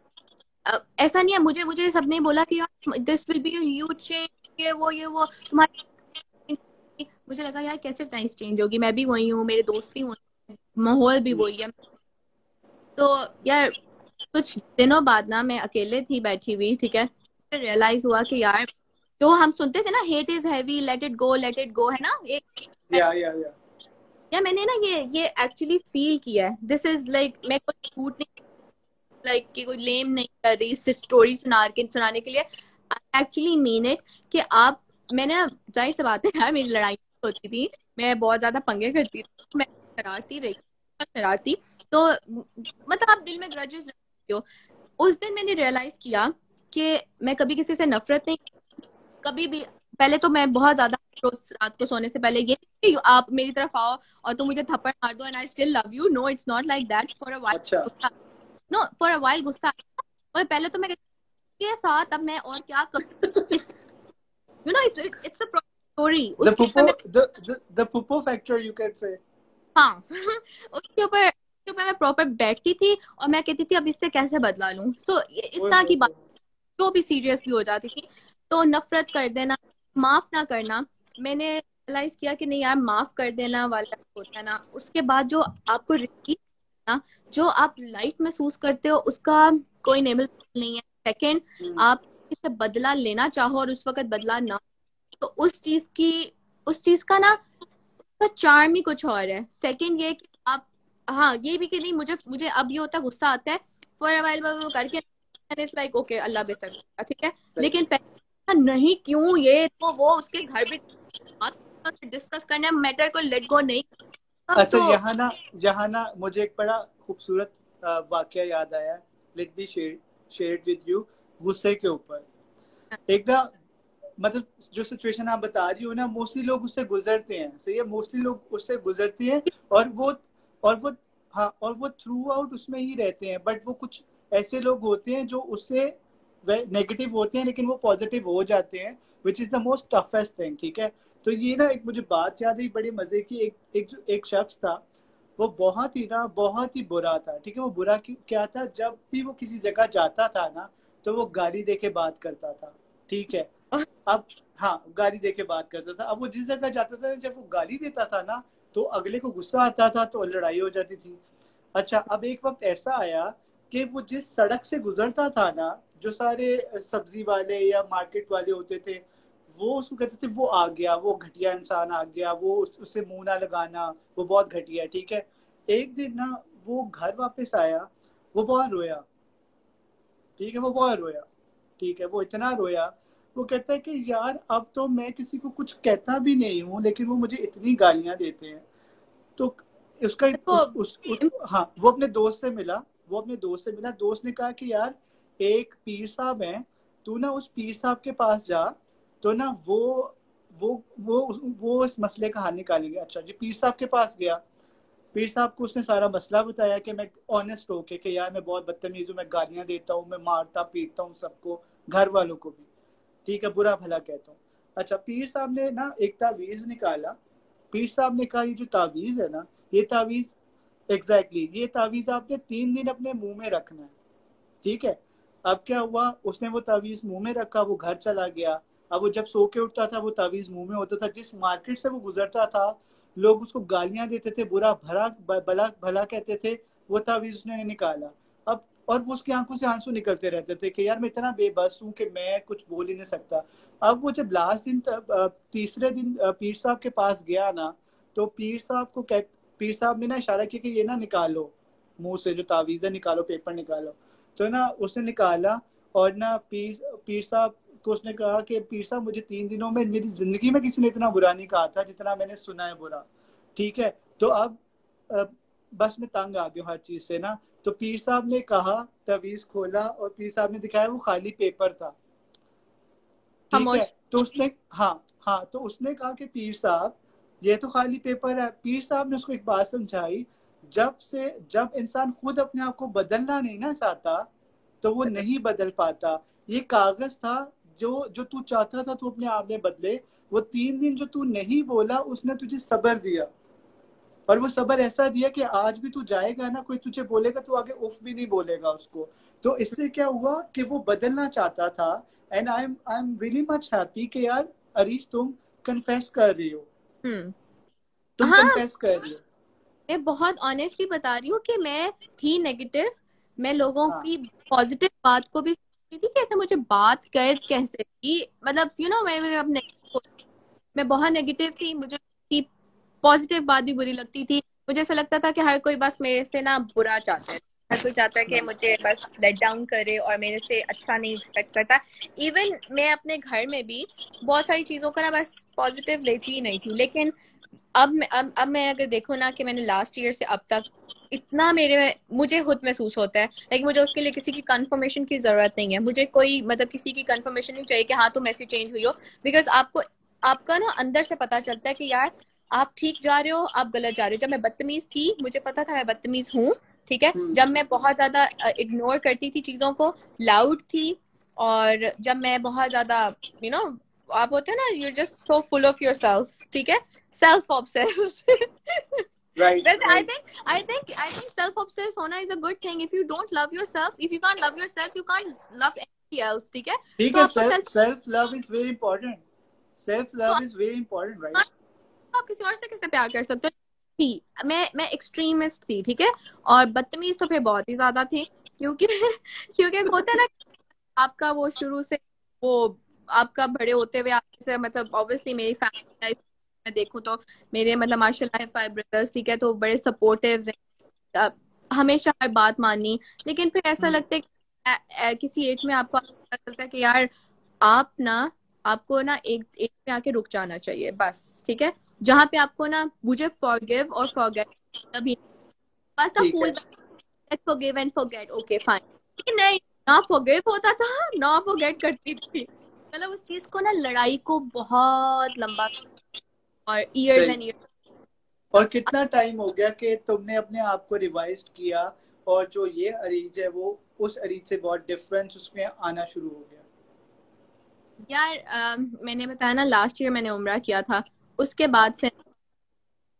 Speaker 2: ऐसा नहीं है, मुझे मुझे सबने बोला कि यार this will be a huge change, ये वो तुम्हारी। मुझे लगा यार कैसे लाइफ चेंज होगी, मैं भी वही हूँ, मेरे दोस्त भी वही, माहौल भी वही है। तो यार कुछ दिनों बाद ना, मैं अकेले थी बैठी हुई, ठीक है, फिर रियलाइज हुआ कि यार, जो हम सुनते थे ना, hate is heavy, let it go, है ना एक।
Speaker 1: या
Speaker 2: यार मैंने ना ये एक्चुअली फील किया है, दिस इज लाइक, मैं कोई झूठ नहीं, लाइक कि कोई लेम नहीं कर रही सिर्फ स्टोरी सुनाने के लिए। आई एक्चुअली मीन इट कि आप, मैंने ना, जाहिर सी बात है यार, मेरी लड़ाई होती थी, मैं बहुत ज्यादा पंगे करती थी, मैं शरारती रही, शरारती। तो मतलब आप दिल में ग्रजेस रखते हो। उस दिन मैंने रियलाइज किया कि मैं कभी किसी से नफरत नहीं, कभी भी। पहले तो मैं बहुत ज्यादा, रोज रात को सोने से पहले ये कि आप मेरी तरफ आओ और तुम मुझे थप्पड़ मार दो and I still love you, no it's not like that. For a
Speaker 1: अच्छा।
Speaker 2: While, no for a while गुस्सा आया। और पहले तो मैं कहती के साथ अब मैं और क्या करूँ, you no, it's a story
Speaker 1: the
Speaker 2: उसके ऊपर
Speaker 1: पुपो
Speaker 2: मैं,
Speaker 1: द पुपो फैक्टर, यू कैन से।
Speaker 2: हाँ। उसके ऊपर मैं प्रॉपर बैठती थी और मैं कहती थी अब इससे कैसे बदला लूं। सो इस
Speaker 1: ओए
Speaker 2: तरह की
Speaker 1: होए
Speaker 2: बात,
Speaker 1: होए।
Speaker 2: जो भी सीरियस भी हो जाती थी। तो नफरत कर देना, माफ ना करना, मैंने रियलाइज किया कि नहीं यार, माफ कर देना वाला होता है ना, उसके बाद जो आपको रिलीफ ना, जो आप लाइट महसूस करते हो, उसका कोई नेबल नहीं है। सेकंड,
Speaker 1: हम्म।
Speaker 2: आप इससे बदला लेना चाहो और उस वक्त बदला ना, तो उस चीज का ना, उसका चार्म ही कुछ और है। सेकंड ये कि आप, हाँ ये भी कि नहीं, मुझे मुझे अब ये होता है, गुस्सा आता है फॉर अ व्हाइल, वो करके इट्स लाइक ओके, अल्लाह बेहतर करेगा, ठीक है।
Speaker 1: सही।
Speaker 2: लेकिन पहले नहीं, क्यों ये तो वो उसके घर भी डिस्कस करना, मैटर को लेट गो नहीं, तब
Speaker 1: अच्छा,
Speaker 2: तो।
Speaker 1: यहाँ ना मुझे एक बड़ा खूबसूरत वाकया याद आया। Let be share with you. गुस्से के ऊपर एक ना, मतलब जो सिचुएशन आप बता रही हो ना, मोस्टली लोग उससे गुजरते हैं, सही है, मोस्टली लोग उससे गुजरते हैं। और वो हाँ, और वो थ्रू आउट उसमें ही रहते हैं। बट वो कुछ ऐसे लोग होते हैं जो उससे नेगेटिव होते हैं, लेकिन वो पॉजिटिव हो जाते हैं, which is the most toughest thing, ठीक है। तो ये ना, एक मुझे बात याद आई बड़े मजे की। एक शख्स था, वो बहुत ही बुरा था, ठीक है। वो बुरा क्या था, जब भी वो किसी जगह जाता था ना, तो वो गाली दे के बात करता था, ठीक है। अब हाँ, गाली दे के बात करता था। अब वो जिस जगह जाता था, जब वो गाली देता था ना, तो अगले को गुस्सा आता था तो लड़ाई हो जाती थी। अच्छा, अब एक वक्त ऐसा आया कि वो जिस सड़क से गुजरता था ना, जो सारे सब्जी वाले या मार्केट वाले होते थे, वो उसको कहते थे वो आ गया, वो घटिया इंसान आ गया, वो उससे मुंह ना लगाना, वो बहुत घटिया है, ठीक है। एक दिन ना वो घर वापस आया, वो बहुत रोया, ठीक है, वो बहुत रोया, ठीक है, वो इतना रोया, वो कहता है कि यार अब तो मैं किसी को कुछ कहता भी नहीं हूँ, लेकिन वो मुझे इतनी गालियां देते हैं। तो उसका
Speaker 2: देखो
Speaker 1: हाँ, वो अपने दोस्त से मिला, वो अपने दोस्त से मिला, दोस्त ने कहा कि यार एक पीर साहब हैं, तू ना उस पीर साहब के पास जा, तो ना वो इस मसले का हल निकालेंगे। अच्छा जी, पीर साहब के पास गया, पीर साहब को उसने सारा मसला बताया कि मैं ऑनेस्ट होके कि यार मैं बहुत बदतमीज हूँ, मैं गालियां देता हूँ, मैं मारता पीटता हूँ सबको, घर वालों को भी, ठीक है, बुरा भला कहता हूँ। अच्छा, पीर साहब ने ना एक तावीज निकाला, पीर साहब ने कहा ये जो तावीज है ना, ये तावीज ये तावीज आपने 3 दिन अपने मुंह में रखना है, ठीक है। अब क्या हुआ, उसने वो तावीज मुंह में रखा, वो घर चला गया। अब वो जब सो के उठता था वो तावीज मुंह में होता था, जिस मार्केट से वो गुजरता था लोग उसको गालियां देते थे, बुरा भला भला भला कहते थे, वो तावीज उसने निकाला। अब और वो उसकी आंखों से आंसू निकलते रहते थे कि यार मैं इतना बेबस हूँ कि मैं कुछ बोल ही नहीं सकता। अब वो जब लास्ट दिन तीसरे दिन पीर साहब के पास गया ना, तो पीर साहब ने ना इशारा किया कि ये ना निकालो मुंह से, जो तावीज है निकालो, पेपर निकालो। तो ना उसने निकाला, और ना पीर पीर साहब को उसने कहा कि पीर साहब मुझे 3 दिनों में मेरी जिंदगी में किसी ने इतना बुरा नहीं कहा था जितना मैंने सुना है बुरा, ठीक है। तो अब बस मैं तंग आ गया हूँ हर चीज से ना। तो पीर साहब ने कहा, तवीज खोला और पीर साहब ने दिखाया वो खाली पेपर था, ठीक है।
Speaker 2: खामोश।
Speaker 1: तो उसने हाँ हाँ, तो उसने कहा कि पीर साहब ये तो खाली पेपर है। पीर साहब ने उसको एक बात समझाई, जब इंसान खुद अपने आप को बदलना नहीं ना चाहता तो वो नहीं बदल पाता। ये कागज था, जो जो तू चाहता था तू अपने आप में बदले, वो 3 दिन जो तू नहीं बोला उसने तुझे सब्र दिया, और वो सब्र ऐसा दिया कि आज भी तू जाएगा ना, कोई तुझे बोलेगा तू आगे उफ भी नहीं बोलेगा उसको। तो इससे क्या हुआ कि वो बदलना चाहता था। And I am really much happy कि यार अरीश तुम कन्फेस कर रही हो,
Speaker 2: हम्म।
Speaker 1: तुम
Speaker 2: हाँ,
Speaker 1: कन्फेस कर रही हो।
Speaker 2: मैं बहुत ऑनेस्टली बता रही हूँ कि मैं थी नेगेटिव। मैं लोगों
Speaker 1: हाँ
Speaker 2: की पॉजिटिव बात को भी सोचती थी, कैसे मुझे बात कर कैसे थी, मतलब मैं अब मैं बहुत नेगेटिव थी। मुझे पॉजिटिव बात भी बुरी लगती थी। मुझे ऐसा लगता था कि हर कोई बस मेरे से ना बुरा चाहता है, हर कोई चाहता है कि मुझे बस लेट डाउन करे और मेरे से अच्छा नहीं एक्सपेक्ट करता। इवन मैं अपने घर में भी बहुत सारी चीजों का ना बस पॉजिटिव लेती ही नहीं थी। लेकिन अब मैं अगर देखूँ ना कि मैंने लास्ट ईयर से अब तक इतना मुझे खुद महसूस होता है, लेकिन मुझे उसके लिए किसी की कंफर्मेशन की जरूरत नहीं है। मुझे कोई मतलब किसी की कंफर्मेशन नहीं चाहिए कि हाँ तुम ऐसे चेंज हुई हो। बिकॉज आपको आपका ना अंदर से पता चलता है कि यार आप ठीक जा रहे हो, आप गलत जा रहे हो। जब मैं बदतमीज थी मुझे पता था मैं बदतमीज हूँ, ठीक है। जब मैं बहुत ज्यादा इग्नोर करती थी चीजों को, लाउड थी, और जब मैं बहुत ज्यादा यू नो आप होते हैं ना, you just so full of your self, ठीक है, सेल्फ ऑब्सेस्ड।
Speaker 1: राइट
Speaker 2: वैसे
Speaker 1: right.
Speaker 2: I think self obsessed होना is a good thing. If you don't love yourself, if you can't love yourself, you can't love anybody else, ठीक है।
Speaker 1: ठीक
Speaker 2: तो
Speaker 1: है,
Speaker 2: आपको self
Speaker 1: self love is very important, self
Speaker 2: तो
Speaker 1: love is very important, right.
Speaker 2: आप किसी और से कैसे प्यार कर सकते हो? थी मैं एक्सट्रीमिस्ट थी, ठीक है। और बदतमीज तो फिर बहुत ही ज्यादा थी, क्योंकि क्योंकि होता है ना, आपका वो शुरू से वो आपका बड़े होते हुए आपसे मतलब ऑब्वियसली मेरी फैमिली लाइफ में देखूं तो मेरे मतलब माशाल्लाह है 5 ब्रदर्स, ठीक है, तो बड़े सपोर्टिव, हमेशा हर बात मानी। लेकिन फिर ऐसा लगता है कि किसी एज में आपको पता चलता है कि यार आप ना आपको ना एक एज में आके रुक जाना चाहिए बस, ठीक है। जहाँ पे आपको ना मुझे फॉरगिव और फॉरगेट तभी, बस ना
Speaker 1: ठीक
Speaker 2: कूल,
Speaker 1: है,
Speaker 2: forgive and forget, okay fine. लेकिन नहीं, ना फॉरगिव होता था ना फॉरगेट करती थी। मतलब उस चीज को ना लड़ाई को बहुत लंबा और इयर्स
Speaker 1: सही।
Speaker 2: And years.
Speaker 1: और कितना टाइम हो गया कि तुमने अपने आप को रिवाइज किया, और जो ये अरीज है वो उस अरीज से बहुत डिफरेंस उसमें आना शुरू हो गया।
Speaker 2: यार मैंने बताया ना लास्ट ईयर मैंने उम्रा किया था, उसके बाद
Speaker 1: हाँ
Speaker 2: से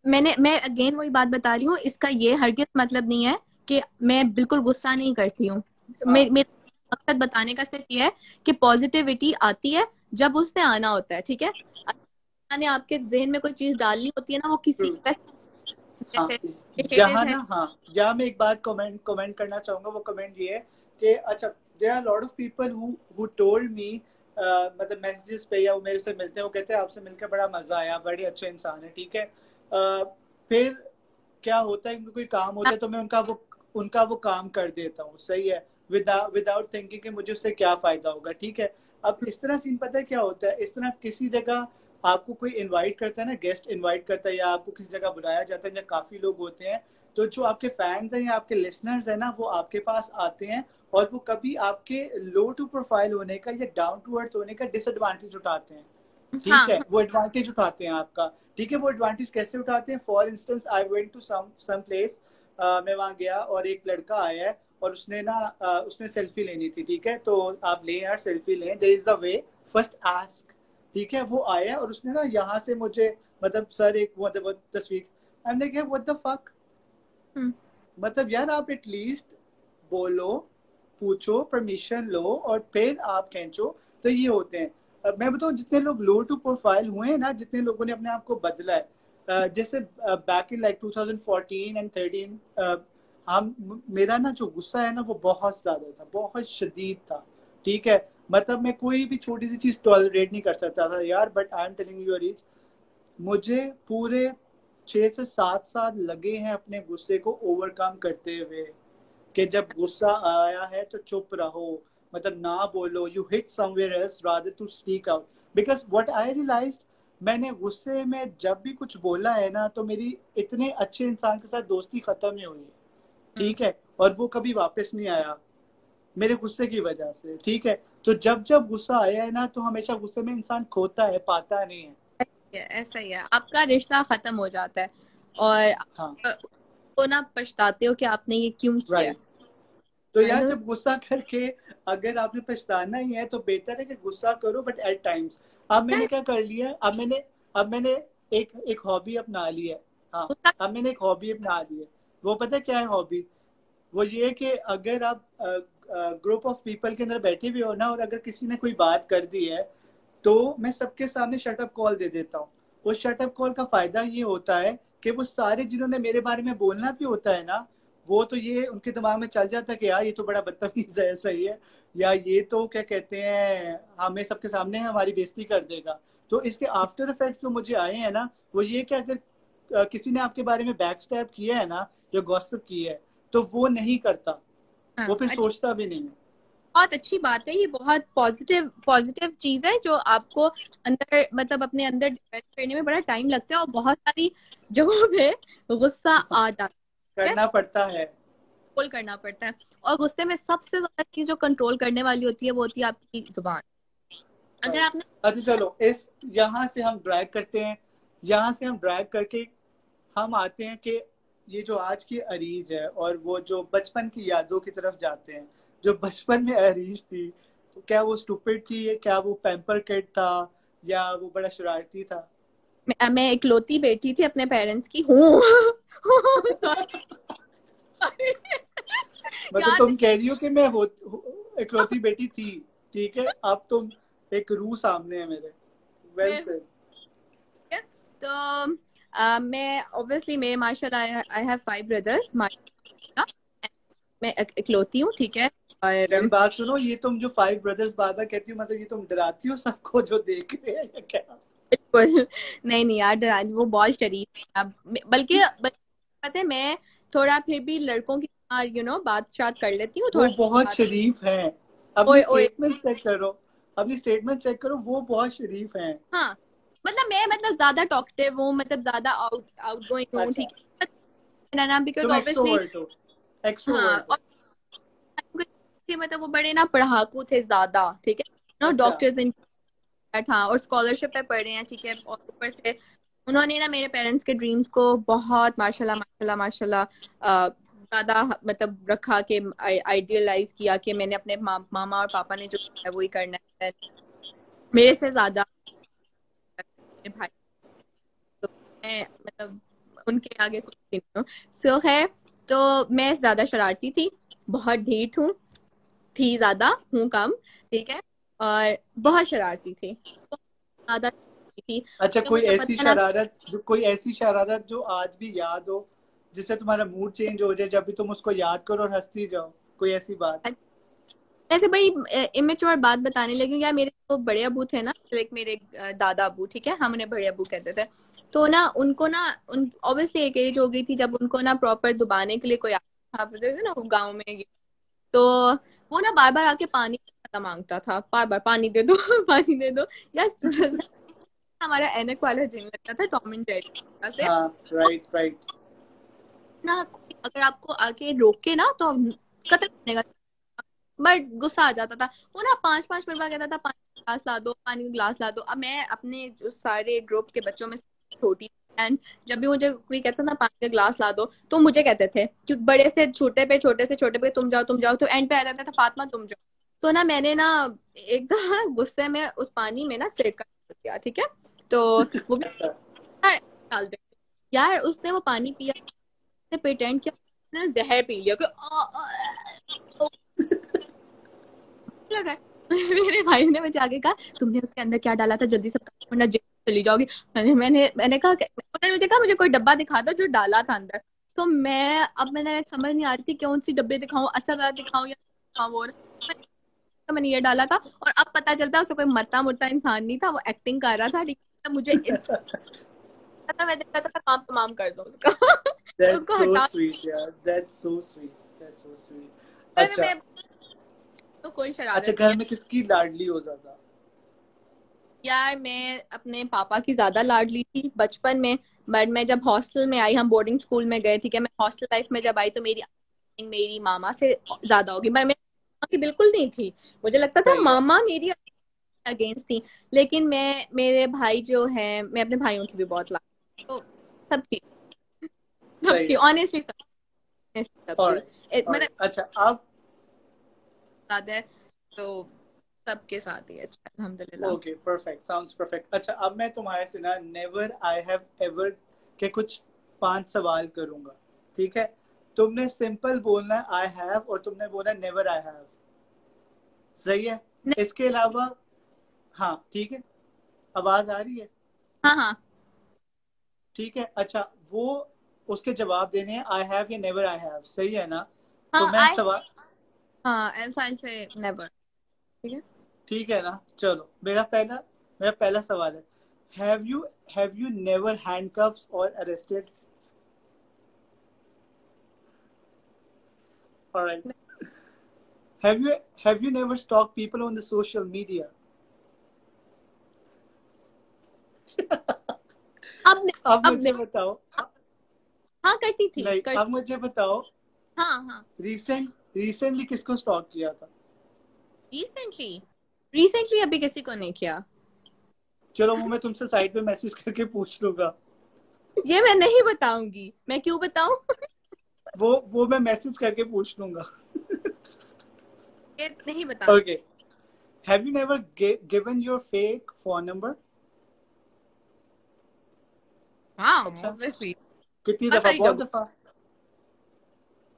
Speaker 2: मैं अगेन वही बात बता रही हूँ, इसका ये हरगिज मतलब नहीं है कि मैं बिल्कुल गुस्सा नहीं करती हूँ।
Speaker 1: हाँ।
Speaker 2: मेरा मकसद बताने का सिर्फ ये है कि पॉजिटिविटी आती है जब उसने आना होता है, ठीक है। अल्लाह ने आपके जहन में कोई चीज डालनी होती है ना, वो किसी
Speaker 1: ट्रू।
Speaker 2: वैसे
Speaker 1: हाँ,
Speaker 2: haters
Speaker 1: जहाँ
Speaker 2: है।
Speaker 1: ना, हाँ, जहाँ मैं एक बात कमेंट कमेंट करना चाहूंगा, वो कमेंट ये है कि अच्छा, there are lot of people who told me, मतलब मैसेजेस पे, या वो मेरे से मिलते हैं, वो कहते हैं आपसे मिलकर बड़ा मजा आया, बड़े अच्छे इंसान है, ठीक है। फिर क्या होता है कि कोई काम होता है तो मैं उनका वो काम कर देता हूँ, सही है, विदाउट थिंकिंग कि मुझे उससे क्या फायदा होगा, ठीक है। अब इस तरह सीन पता है क्या होता है, इस तरह किसी जगह आपको कोई इनवाइट करता है ना, गेस्ट इनवाइट करता है, या आपको किसी जगह बुलाया जाता है जहाँ काफी लोग होते हैं, तो जो आपके फैंस हैं या आपके लिसनर्स हैं ना, वो आपके पास आते हैं, और वो कभी आपके लो टू प्रोफाइल होने का या डाउन टू अर्थ होने का डिसएडवांटेज उठाते हैं, ठीक
Speaker 2: हाँ
Speaker 1: है, वो एडवांटेज उठाते हैं आपका, ठीक है। वो एडवांटेज कैसे उठाते हैं, for instance I went to some place, मैं वहां गया और एक लड़का आया है, और उसने ना उसने सेल्फी लेनी थी, ठीक है, तो आप ले यार सेल्फी लें, there is a way, first ask, ठीक है। वो आया और उसने ना यहाँ से मुझे, मतलब सर एक वो तस्वीर, हमने कहा व्हाट द फक,
Speaker 2: हम्म,
Speaker 1: मतलब यार आप एटलीस्ट बोलो, पूछो, परमिशन लो, और फिर आप खींचो, तो ये होते हैं। अब मैं बताऊं, जितने लोग लो टू प्रोफाइल हुए हैं ना, जितने लोगों ने अपने आप को बदला है, जैसे बैक इन लाइक 2014 एंड 13, हम मेरा ना जो गुस्सा है ना, वो बहुत ज्यादा था, बहुत शदीद था, ठीक है। मतलब मैं कोई भी छोटी सी चीज टॉलरेट नहीं कर सकता था यार, but I am telling you reach, मुझे पूरे 6 से 7 साल लगे हैं अपने गुस्से को ओवरकम करते हुए, कि जब गुस्सा आया है तो चुप रहो, मतलब ना बोलो, you hit somewhere else rather to speak out, because what I realised, मैंने गुस्से में जब भी कुछ बोला है ना, तो मेरी इतने अच्छे इंसान के साथ दोस्ती खत्म ही हुई है,
Speaker 2: हम्म,
Speaker 1: ठीक है, और वो कभी वापस नहीं आया मेरे गुस्से की वजह से, ठीक है। तो जब जब गुस्सा आया है ना, तो हमेशा गुस्से में इंसान खोता है, पाता नहीं है।
Speaker 2: ऐसा ही है, आपका रिश्ता खत्म हो जाता है और
Speaker 1: हाँ,
Speaker 2: तो ना पछताते हो कि आपने ये क्यों किया।
Speaker 1: राइट। तो
Speaker 2: आई
Speaker 1: यार
Speaker 2: नो।
Speaker 1: जब गुस्सा करके, अगर आपने पछताना ही है, तो बेहतर है कि गुस्सा करो, बट एट टाइम्स। अब मैंने क्या कर लिया, अब मैंने एक एक हॉबी अपना ली है। हाँ,
Speaker 2: गुस्सा।
Speaker 1: अब मैंने एक हॉबी अपना ली है। वो पता है क्या है हॉबी? वो ये है कि अगर आप ग्रुप ऑफ पीपल के अंदर बैठे भी हो ना, और अगर किसी ने कोई बात कर दी है, तो मैं सबके सामने शटअप कॉल दे देता हूँ। उस शटअप कॉल का फायदा ये होता है कि वो सारे जिन्होंने मेरे बारे में बोलना भी होता है ना, वो तो ये उनके दिमाग में चल जाता है कि यार ये तो बड़ा बदतमीज है, सही है, या ये तो क्या कहते हैं, हमें सबके सामने हमारी बेइज्जती कर देगा। तो इसके आफ्टर इफेक्ट जो मुझे आए हैं ना, वो ये कि अगर किसी ने आपके बारे में बैक स्टैप किया है ना, या गॉसिप किया है, तो वो नहीं करता,
Speaker 2: हाँ,
Speaker 1: वो फिर
Speaker 2: अच्छा,
Speaker 1: सोचता भी नहीं है।
Speaker 2: बहुत अच्छी बात है, ये बहुत पॉजिटिव पॉजिटिव चीज है जो आपको अंदर मतलब अपने अंदर डिवेलप करने में बड़ा टाइम लगता है और बहुत सारी जगहों पे गुस्सा आ जाता है,
Speaker 1: करना पड़ता है।
Speaker 2: कंट्रोल करना पड़ता है। और गुस्से में सबसे ज्यादा चीज जो कंट्रोल करने वाली होती है वो होती है आपकी जुबान। अगर
Speaker 1: राइट।
Speaker 2: आपने
Speaker 1: अच्छा चलो, इस यहाँ से हम ड्रैग करते हैं, यहाँ से हम ड्रैग करके हम आते हैं कि ये जो आज की अरीज है, और वो जो बचपन की यादों की तरफ जाते हैं। जो बचपन में अरीज थी, तो क्या वो स्टूपिड थी, क्या वो पैम्पर किड था, या वो बड़ा शरारती था?
Speaker 2: मैं इकलौती बेटी थी अपने पेरेंट्स की हूँ।
Speaker 1: मतलब
Speaker 2: याद
Speaker 1: तुम कह रही हो कि मैं इकलौती बेटी थी, ठीक है, अब तुम एक रू सामने है मेरे। वेल
Speaker 2: है
Speaker 1: सेड।
Speaker 2: तो मैं ऑब्वियसली मेरे माशाल्लाह आई हैव 5 ब्रदर्स माशाल्लाह। मैं इकलौती हूँ, ठीक है। और
Speaker 1: मेरी बात सुनो, ये तुम जो 5 ब्रदर्स बार बार कहती हो, मतलब ये तुम डराती हो सबको जो देख रहे हैं, या क्या?
Speaker 2: बिल्कुल नहीं नहीं यार, डरानी वो बहुत शरीफ है। अब बल्कि पता है मैं थोड़ा फिर भी लड़कों की बात शात कर लेती हूँ
Speaker 1: वो
Speaker 2: थोड़ा
Speaker 1: बहुत
Speaker 2: बात।
Speaker 1: शरीफ हैं। अपनी
Speaker 2: ओए ओए।
Speaker 1: स्टेटमेंट चेक करो, अपनी स्टेटमेंट चेक करो, वो बहुत शरीफ हैं।
Speaker 2: हाँ, मतलब मैं मतलब ज्यादा टॉकटिव हूँ, मतलब ज्यादा आउट गोइंग हूँ,
Speaker 1: अच्छा,
Speaker 2: ठीक है ना, बिकॉज
Speaker 1: तुम
Speaker 2: ऑब्वियसली।
Speaker 1: एक्सट्रोवर्ट हो,
Speaker 2: हाँ,
Speaker 1: एक्सट्रोवर्ट
Speaker 2: और
Speaker 1: हो।
Speaker 2: मतलब वो बड़े ना पढ़ाकू थे ज्यादा, ठीक है,
Speaker 1: अच्छा,
Speaker 2: डॉक्टर्स इन था और स्कॉलरशिप पे पढ़ रहे हैं, ठीक है, और ऊपर से उन्होंने ना मेरे पेरेंट्स के ड्रीम्स को बहुत माशाल्लाह माशाल्लाह माशाल्लाह ज्यादा मतलब रखा कि आइडियलाइज किया कि मैंने अपने मामा और पापा ने जो किया है वही करना है मेरे से ज्यादा। मेरे भाई तो मैं मतलब उनके आगे कुछ नहीं हूँ। सो है, तो मैं ज्यादा शरारती थी, बहुत ढीठ हूँ, थी ज्यादा, हूँ कम, ठीक है, और बहुत शरारती थी, ज्यादा थी।
Speaker 1: अच्छा,
Speaker 2: तो मुझे पता है ना।
Speaker 1: कोई ऐसी शरारत जो आज भी याद हो, जिससे तुम्हारा मूड चेंज हो जाए, जब भी तुम उसको याद करो और हंसती जाओ, कोई ऐसी बात?
Speaker 2: ऐसे बड़ी इमेच्योर बात बताने लगी हूँ यार। मेरे तो बड़े अबू थे ना, लाइक मेरे दादा अबू, ठीक है, हम उन्हें बड़े अबू कहते थे। तो ना उनको ना ऑब्वियसली एक एज हो गई थी जब उनको ना प्रॉपर दुबाने के लिए कोई आता था ना गाँव में। तो वो ना बार बार आके पानी खत्म मांगता था, बार बार पानी दे दो पानी दे दो यार। हमारा एनक वाला जिन लगता था टॉम एंड जेरी से।
Speaker 1: हाँ, राइट राइट।
Speaker 2: ना अगर आपको आके रोके ना तो कतल करने का, बट गुस्सा आ जाता था। वो ना 5-5 मिनट बाद कहता था पानी का ग्लास ला दो, पानी का ग्लास ला दो। अब मैं अपने जो सारे ग्रुप के बच्चों में छोटी, एंड जब भी मुझे कोई कहता था पानी का ग्लास ला दो तो मुझे कहते थे, क्योंकि बड़े से छोटे पे, छोटे से छोटे पे तुम जाओ, तो एंड पे आ जाता था फातिमा तुम जाओ। तो ना मैंने ना एकदम गुस्से में उस पानी में ना सिरका डाल दिया, ठीक है। तो वो भी डाल दे यार, उसने वो पानी पिया, उसने प्रिटेंड किया उसने जहर पी लिया कि लगा। मेरे भाई ने मुझे आगे कहा तुमने उसके अंदर क्या डाला था, जल्दी से बताओ वरना जेल चली जाओगी। मैंने कहा, उन्होंने मुझे कहा मुझे कोई डब्बा दिखा दो जो डाला था अंदर। तो मैंने समझ नहीं आ रही थी कौन सी डब्बे दिखाऊं, असल वाला दिखाऊं या दिखाऊं वो। तो मैंने ये डाला था, और अब पता चलता है उसको कोई मरता मुरता इंसान नहीं था, वो एक्टिंग कर रहा था। लेकिन मुझे मैं देखा था काम तमाम कर दो उसका।
Speaker 1: That's
Speaker 2: उसको
Speaker 1: so
Speaker 2: हटा।
Speaker 1: sweet यार, that's so sweet, that's so sweet.
Speaker 2: मैंने
Speaker 1: अच्छा
Speaker 2: मैं तो कोई
Speaker 1: अच्छा,
Speaker 2: शरारत नहीं
Speaker 1: घर
Speaker 2: है
Speaker 1: में किसकी लाडली हो ज्यादा?
Speaker 2: यार। मैं अपने पापा की ज्यादा लाडली थी बचपन में, बट मैं जब हॉस्टल में आई, हम बोर्डिंग स्कूल में गए, ठीक है, मैं हॉस्टल लाइफ में जब आई तो मेरी मामा से ज्यादा होगी। मैं मेरी मामा की बिल्कुल नहीं थी, मुझे लगता था
Speaker 1: सही है।
Speaker 2: मामा मेरी अगेंस्ट थी। लेकिन मैं, मेरे भाई जो है, मैं अपने भाइयों की भी बहुत लाडली, तो सबकी
Speaker 1: सही
Speaker 2: सबकी
Speaker 1: है।
Speaker 2: ऑनेस्टली सबकी
Speaker 1: ऑलराइट,
Speaker 2: मतलब
Speaker 1: ऑलराइट। अच्छा अब,
Speaker 2: ज्यादा है तो सबके साथ ही अच्छा अल्हम्दुलिल्लाह।
Speaker 1: Okay, perfect, sounds perfect. अच्छा अब मैं तुम्हारे से ना नेवर आई हैव एवर के कुछ 5 सवाल करूंगा, ठीक है? तुमने सिंपल बोलना है आई हैव, और तुमने बोलना है नेवर आई हैव, सही है? इसके अलावा, हाँ ठीक है, आवाज आ रही है?
Speaker 2: हाँ हाँ
Speaker 1: ठीक है। अच्छा, वो उसके जवाब देने हैं आई हैव या नेवर आई हैव, सही है ना? तो
Speaker 2: हाँ
Speaker 1: मैं
Speaker 2: आई,
Speaker 1: सवाल,
Speaker 2: हाँ ऐसा से नेवर, ठीक है।
Speaker 1: ठीक है ना? चलो, मेरा पहला सवाल है, हैव यू नेवर हैंडकफ्स और arrested? Alright. Have you never stalked people on the social media?
Speaker 2: अब नहीं,
Speaker 1: अब
Speaker 2: अब
Speaker 1: मुझे
Speaker 2: नहीं।
Speaker 1: बताओ।
Speaker 2: हाँ करती थी
Speaker 1: नहीं,
Speaker 2: कर।
Speaker 1: अब मुझे बताओ,
Speaker 2: हाँ हाँ
Speaker 1: रिसेंटली किसको स्टॉक किया था?
Speaker 2: रिसेंटली, रिसेंटली अभी किसी को नहीं किया।
Speaker 1: चलो, वो मैं तुमसे साइड पे मैसेज करके पूछ लूंगा।
Speaker 2: ये मैं नहीं बताऊंगी, मैं क्यों बताऊं।
Speaker 1: वो मैं मैसेज करके पूछ लूंगा।
Speaker 2: ये नहीं बताऊंगी।
Speaker 1: Okay. Have you never given your fake phone number?
Speaker 2: हाँ
Speaker 1: अच्छा,
Speaker 2: ऑब्वियसली,
Speaker 1: कितनी
Speaker 2: बहुत
Speaker 1: दफा?
Speaker 2: सारी
Speaker 1: बहुत
Speaker 2: जगह,
Speaker 1: दफा।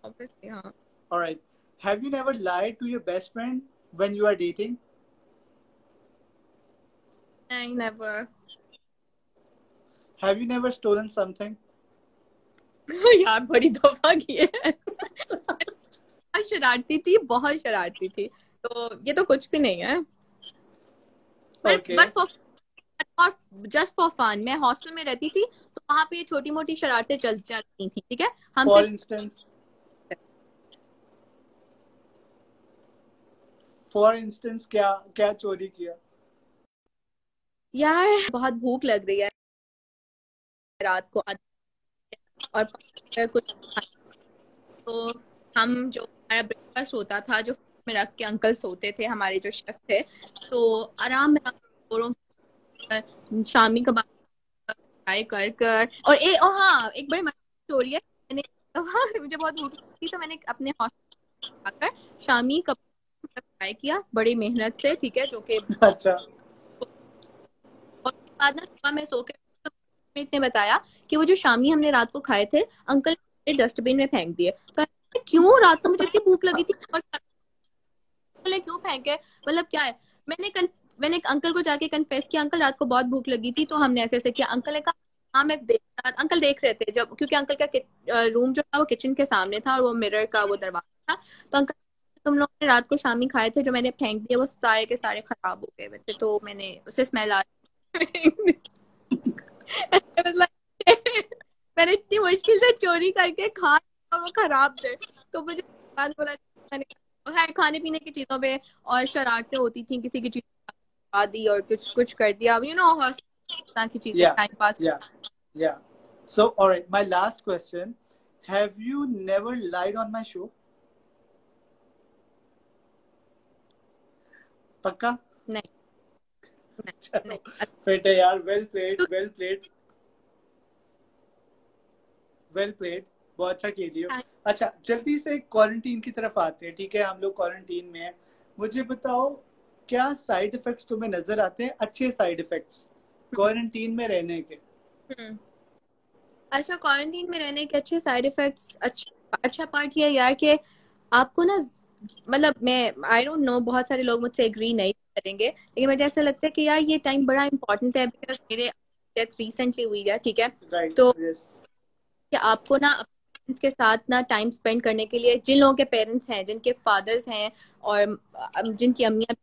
Speaker 2: ऑब्वियसली हाँ।
Speaker 1: Alright. Have you never lied to your best friend when you are dating?
Speaker 2: नहीं never.
Speaker 1: Have you never stolen something?
Speaker 2: यार बड़ी दफा की है। बहुत शरारती थी, बहुत शरारती थी, तो ये तो कुछ भी नहीं है।
Speaker 1: ओके।
Speaker 2: बट फॉर, और जस्ट फॉर फन, मैं हॉस्टल में रहती थी तो वहां पे ये छोटी मोटी शरारतें चल चलती थी, ठीक है। हम
Speaker 1: फॉर
Speaker 2: सिर्फ
Speaker 1: इंस्टेंस, फॉर इंस्टेंस, क्या क्या चोरी किया?
Speaker 2: यार बहुत भूख लग रही है रात को, और कुछ, तो हम जो हमारा ब्रेकफास्ट होता था जो में रख के अंकल सोते थे, हमारे जो शेफ थे, तो आराम में जोरों से शामी कबाब ट्राई कर कर, और हाँ एक बड़ी मजेदार स्टोरी है। मैंने मुझे बहुत भूख लगी थी तो मैंने अपने हॉस्टल आकर शामी कबाब ट्राई किया बड़ी मेहनत से, ठीक है, जो कि,
Speaker 1: अच्छा।
Speaker 2: और उसके बाद ना सुबह में सो के ने बताया कि वो जो शामी हमने रात को खाए थे अंकल ने डस्टबिन में फेंक दिए। तो क्यों, रात को मुझे इतनी भूख लगी थी और क्यों फेंके, मतलब क्या है। मैंने एक अंकल को जाके कन्फेस किया, अंकल रात को बहुत भूख लगी थी तो हमने ऐसे ऐसे किया। अंकल ने कहा हाँ मैं देख रहा अंकल देख रहे थे जब, क्योंकि अंकल का रूम जो था वो किचन के सामने था और वो मिरर का वो दरवाजा था। तो अंकल, तुम लोग ने रात को शामी खाए थे जो मैंने फेंक दिए वो सारे के सारे खराब हो गए हुए थे, तो मैंने उसे स्मेल आ मैंने इतनी मुश्किल से चोरी करके खा और वो खराब थे। तो मुझे बाद में पता चला, मैंने खैर खाने पीने की चीजों पे और शरारतें होती थी, किसी की चीज खा दी और कुछ कुछ कर दिया, हौसला की चीजें
Speaker 1: Yeah,
Speaker 2: time pass.
Speaker 1: yeah, yeah. So, all right, my last question. Have you never lied on my show? पक्का?
Speaker 2: नहीं नहीं
Speaker 1: चलो,
Speaker 2: नहीं।
Speaker 1: फिट है यार. Well played, well played, well played. बहुत अच्छा खेल लियो. अच्छा, जल्दी से क्वारंटीन की तरफ आते हैं. ठीक है, हम लोग क्वारंटीन में हैं. मुझे बताओ, क्या साइड इफेक्ट्स तुम्हें नजर आते हैं, अच्छे साइड इफेक्ट्स क्वारंटीन में रहने के?
Speaker 2: अच्छा, क्वारंटीन में रहने के अच्छे साइड इफेक्ट्स, अच्छा पार्ट ये यार कि आपको ना, मतलब मैं आई डोंट नो, बहुत सारे लोग मुझसे एग्री नहीं करेंगे, लेकिन मुझे ऐसा लगता है कि यार ये टाइम बड़ा इंपॉर्टेंट है, बिकॉज मेरे डेथ रिसेंटली हुई है, ठीक है।
Speaker 1: Right,
Speaker 2: तो
Speaker 1: yes.
Speaker 2: कि आपको ना अपने parents के साथ ना टाइम स्पेंड करने के लिए, जिन लोगों के पेरेंट्स हैं, जिनके फादर्स हैं और जिनकी अम्मियां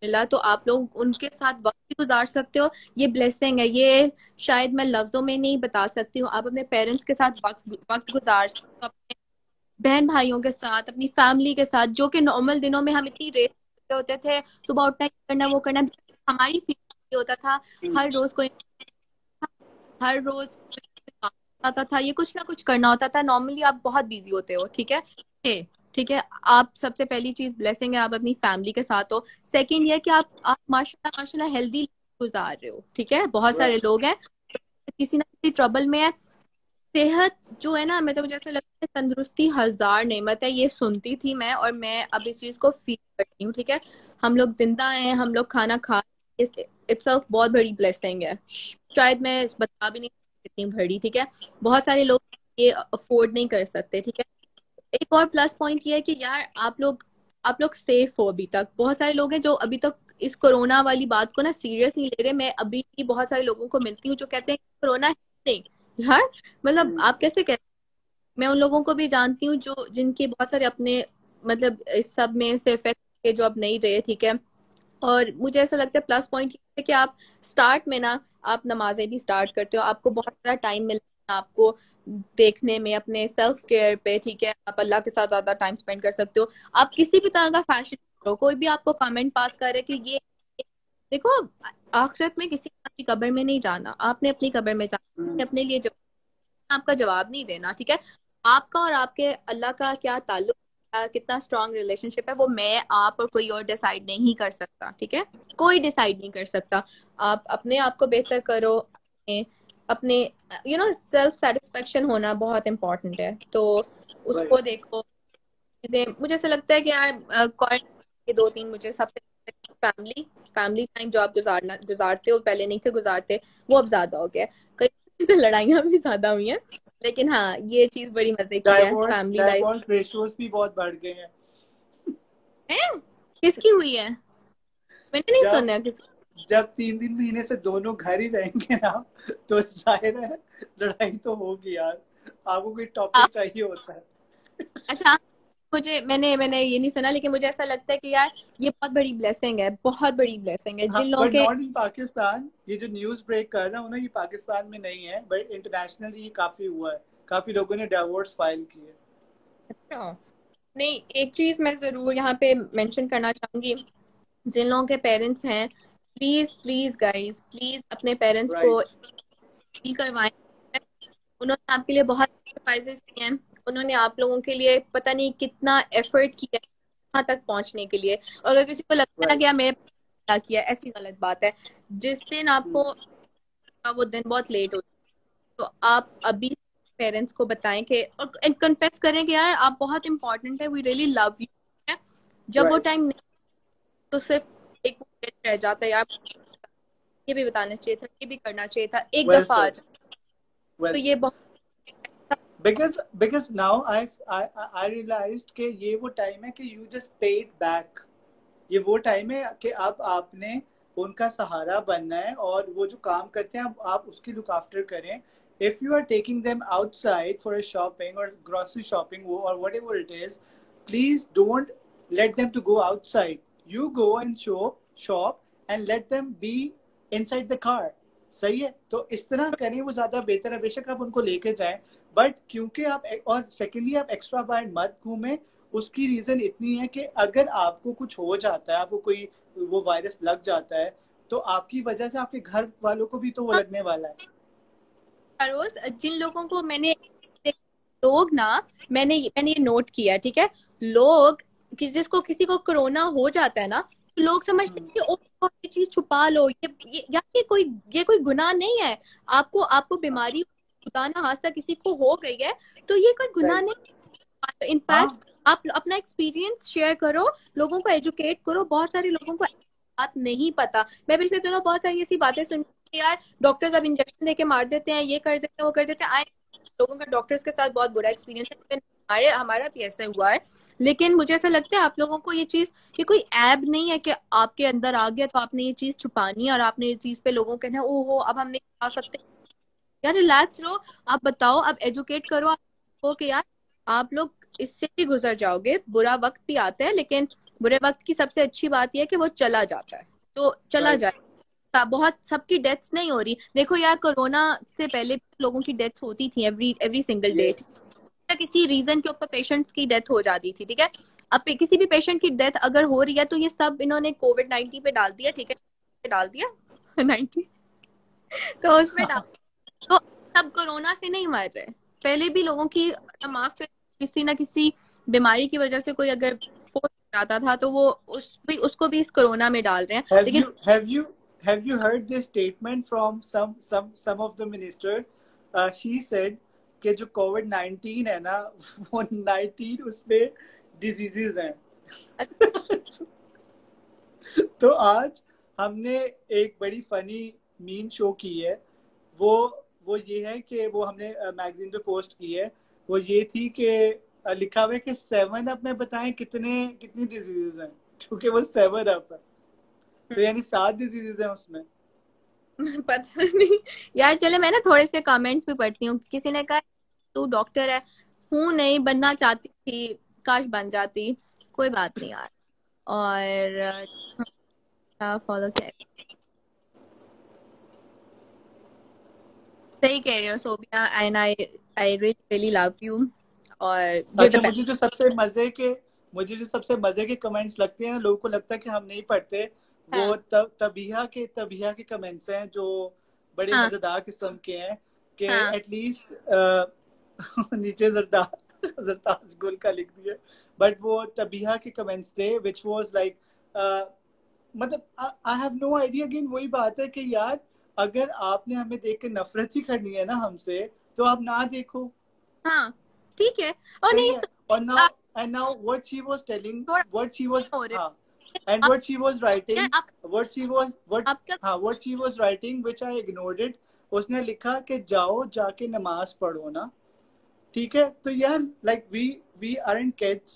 Speaker 2: मिला, तो आप लोग उनके साथ वक्त भी गुजार सकते हो। ये ब्लेसिंग है, ये शायद मैं लफ्जों में नहीं बता सकती हूँ। आप अपने पेरेंट्स के साथ वक्त गुजार सकते हो, अपने बहन भाइयों के साथ, अपनी फैमिली के साथ, जो कि नॉर्मल दिनों में हम इतनी रेस होते थे, सुबह उठना, करना, वो करना। हमारी फील होता था हर रोज कोई, हर रोज आता था, ये कुछ ना कुछ करना होता था। नॉर्मली आप बहुत बिजी होते हो, ठीक है। ठीक है, आप सबसे पहली चीज ब्लेसिंग है, आप अपनी फैमिली के साथ हो। सेकंड ये कि आप माशाल्लाह माशाल्लाह हेल्दी गुजार रहे हो, ठीक है। बहुत सारे
Speaker 1: Right.
Speaker 2: लोग हैं किसी ना किसी ट्रबल में है। सेहत जो है ना, मैं तो मुझे ऐसा लगता है तंदुरुस्ती हजार नेमत है, ये सुनती थी मैं, और मैं अब इस चीज को फील करती हूँ, ठीक है। हम लोग जिंदा हैं, हम लोग खाना खा, इट्सेल्फ बहुत बड़ी ब्लेसिंग है, शायद मैं बता भी नहीं सकती कितनी बड़ी, ठीक है। बहुत सारे लोग ये अफोर्ड नहीं कर सकते, ठीक है। एक और प्लस पॉइंट ये है कि यार आप लोग सेफ हो अभी तक। बहुत सारे लोग हैं जो अभी तक इस कोरोना वाली बात को ना सीरियस नहीं ले रहे। मैं अभी भी बहुत सारे लोगों को मिलती हूँ जो कहते हैं कोरोना है नहीं यार, मतलब आप कैसे कहते हैं। मैं उन लोगों को भी जानती हूँ जो जिनके बहुत सारे अपने, मतलब इस सब में से इफेक्ट के जो अब नहीं रहे, ठीक है। और मुझे ऐसा लगता है प्लस पॉइंट ये है कि आप स्टार्ट में ना, आप नमाजें भी स्टार्ट करते हो, आपको बहुत सारा टाइम मिलता है आपको देखने में, अपने सेल्फ केयर पे, ठीक है। आप अल्लाह के साथ ज्यादा टाइम स्पेंड कर सकते हो। आप किसी भी तरह का फैशन करो, कोई भी आपको कमेंट पास करे कि ये देखो, आखिरत में किसी की कब्र में नहीं जाना, आपने अपनी कब्र में जाना, आपने अपने लिए आपका जवाब नहीं देना, ठीक है। आपका और आपके अल्लाह का क्या ताल्लुक, कितना स्ट्रांग रिलेशनशिप है, वो मैं, आप और कोई और डिसाइड नहीं कर सकता, ठीक है। कोई डिसाइड नहीं कर सकता। आप अपने आप को बेहतर करो, अपने सेल्फ सेटिस्फेक्शन होना बहुत इम्पोर्टेंट है, तो
Speaker 1: Right.
Speaker 2: उसको देखो। चीजें मुझे ऐसा लगता है कि यार क्वारंटाइन के 2-3 मुझे सबसे फैमिली फैमिली टाइम जो आप गुजारते हो, पहले नहीं थे गुजारते, वो अब ज्यादा हो गया। कई लड़ाइयाँ भी ज्यादा हुई हैं, लेकिन हाँ ये चीज बड़ी मजे की है,
Speaker 1: divorce
Speaker 2: family life
Speaker 1: divorce ratios भी बहुत बढ़ गए हैं.
Speaker 2: है। किसकी हुई है? मैंने नहीं
Speaker 1: जब
Speaker 2: सुना किसकी।
Speaker 1: जब 3 3 महीने से दोनों घर ही रहेंगे ना, तो जाहिर है लड़ाई तो होगी यार. आपको कोई टॉपिक चाहिए होता है.
Speaker 2: अच्छा, मैंने ये नहीं सुना, लेकिन मुझे ऐसा लगता है कि यार ये बहुत बड़ी ब्लेसिंग है, बहुत बड़ी ब्लेसिंग है
Speaker 1: हाँ,
Speaker 2: जिन लोगों
Speaker 1: बट
Speaker 2: के।
Speaker 1: Not in Pakistan. ये जो न्यूज ब्रेक कर रहा हूँ ना, ये पाकिस्तान में नहीं है, बट इंटरनेशनली ये काफी हुआ है. काफी लोगों ने डिवोर्स फाइल किए.
Speaker 2: अच्छा, नहीं, एक चीज मैं जरूर यहाँ पे मेंशन करना चाहूंगी, जिन लोगों के पेरेंट्स हैं, प्लीज प्लीज गाइस, प्लीज अपने पेरेंट्स को
Speaker 1: राइट.
Speaker 2: फील करवाएं। उन्होंने आपके लिए बहुत सेक्रीफाइसेस किए हैं, उन्होंने आप लोगों के लिए पता नहीं कितना एफर्ट किया है यहाँ तक पहुंचने के लिए। और अगर किसी को लगता है ना कि
Speaker 1: राइट.
Speaker 2: यार मेरे क्या किया, ऐसी गलत बात है। जिस दिन आपको वो दिन बहुत लेट हो, तो आप अभी पेरेंट्स को बताएं कि, और कन्फेस करें कि यार आप बहुत इंपॉर्टेंट है, वी रियली लव यू, है। जब वो
Speaker 1: राइट.
Speaker 2: टाइम नहीं, तो सिर्फ एक moment रह जाता है यार, ये भी बताना चाहिए था, ये भी करना चाहिए था, एक
Speaker 1: वेल
Speaker 2: दफा आ
Speaker 1: सेड.
Speaker 2: जाए।
Speaker 1: वेल
Speaker 2: तो ये
Speaker 1: सेड.
Speaker 2: बहुत
Speaker 1: because now I realized कि ये वो टाइम है कि you just paid back. ये वो टाइम है कि अब आपने उनका सहारा बनना है, और वो जो काम करते हैं आप उसकी लुक आफ्टर करें. If you are taking them outside for a shopping or grocery shopping or whatever it is, please don't let them to go outside. You go and shop and let them be inside the car. सही है, तो इस तरह करें, वो ज्यादा बेहतर है. बेशक आप उनको लेके जाएं, बट क्योंकि आप, और सेकेंडली आप एक्स्ट्रा बार मत घूमें. उसकी रीजन इतनी है कि अगर आपको कुछ हो जाता है, आपको कोई वो वायरस लग जाता है, तो आपकी वजह से आपके घर वालों को भी तो वो लगने वाला है.
Speaker 2: रोज जिन लोगों को लोग ना, मैंने ये नोट किया, ठीक है, लोग जिसको किसी को कोरोना हो जाता है ना, तो लोग समझते हैं कि ओ ये चीज छुपा लो, ये कोई गुनाह नहीं है. आपको बीमारी खुदा ना खास्ता किसी को हो गई है तो ये कोई गुनाह नहीं. इनफैक्ट आप अपना एक्सपीरियंस शेयर करो, लोगों को एजुकेट करो. बहुत सारे लोगों को बात नहीं पता. मैं पिछले दिनों बहुत सारी ऐसी बातें सुनी यार, डॉक्टर्स अब इंजेक्शन देके मार देते हैं, ये कर देते हैं, वो कर देते हैं. लोगों का डॉक्टर्स के साथ बहुत बुरा एक्सपीरियंस है, हमारा भी ऐसा हुआ है. लेकिन मुझे ऐसा लगता है आप लोगों को ये कोई ऐब नहीं है कि आपके अंदर आ गया तो आपने ये चीज छुपानी है और आपने ये चीज पे लोगों कहना है ओहो अब हम नहीं खा सकते. यार रिलैक्स रहो, आप बताओ, आप एजुकेट करो आपको कि यार आप लोग इससे भी गुजर जाओगे. बुरा वक्त भी आता है, लेकिन बुरे वक्त की सबसे अच्छी बात यह है कि वो चला जाता है, तो चला जाए. बहुत सबकी डेथ्स नहीं हो रही. देखो यार, कोरोना से पहले लोगों की डेथ्स होती थी एवरी सिंगल डे. किसी रीजन के ऊपर पेशेंट्स की डेथ हो जाती थी, ठीक है. अब किसी भी पेशेंट की डेथ अगर हो रही है तो ये सब इन्होंने कोविड-19 पे डाल दिया, ठीक है, डाल दिया 90 तो उसमें डाल, तो सब कोरोना से नहीं मर रहे. पहले भी लोगों की माफ कर, किसी ना किसी बीमारी की वजह से कोई अगर फोन जाता था तो वो उसको भी इस कोरोना में डाल रहे हैं. लेकिन
Speaker 1: have you heard this statement from some of the minister? She said कि जो कोविड-19 है ना, वो 19 उसमें डिजीजेस हैं. तो आज हमने एक बड़ी फनी मीम शो की है. वो ये है कि वो हमने मैगजीन पे पोस्ट की है. वो ये थी कि लिखा हुआ है कि 7 अप में बताएं कितनी डिजीजेस हैं, क्योंकि वो 7 अप है, तो यानी 7 डिजीजेस हैं उसमें.
Speaker 2: पता नहीं यार. चले मैं ना थोड़े से कमेंट्स भी पढ़ती हूँ. किसी ने कहा तू डॉक्टर है, हूँ नहीं, बनना चाहती थी, काश बन जाती. कोई बात नहीं यार. और फॉलो किया, सही कह रही हो Sobia, and I really love you. और
Speaker 1: अच्छा, मुझे जो सबसे मजे के कमेंट्स लगते हैं ना, लोगों को लगता है कि हम नहीं पढ़ते, वो तबिया के कमेंट्स हैं जो बड़े मजेदार किस्म के हैं कि एटलीस्ट नीचे जरदाज गुल का लिख दिया, बट वो तबिया के कमेंट्स थे विच वाज लाइक, मतलब I have no idea. Again वही बात है कि यार अगर आपने हमें देख के नफरत ही करनी है ना हमसे, तो आप ना देखो.
Speaker 2: हाँ ठीक है. और नहीं
Speaker 1: और now what she was telling, what she was and what she was writing, what she was writing which I ignored it. उसने लिखा कि जाओ जाके नमाज पढ़ो ना. ठीक है, तो यार लाइक वी aren't kids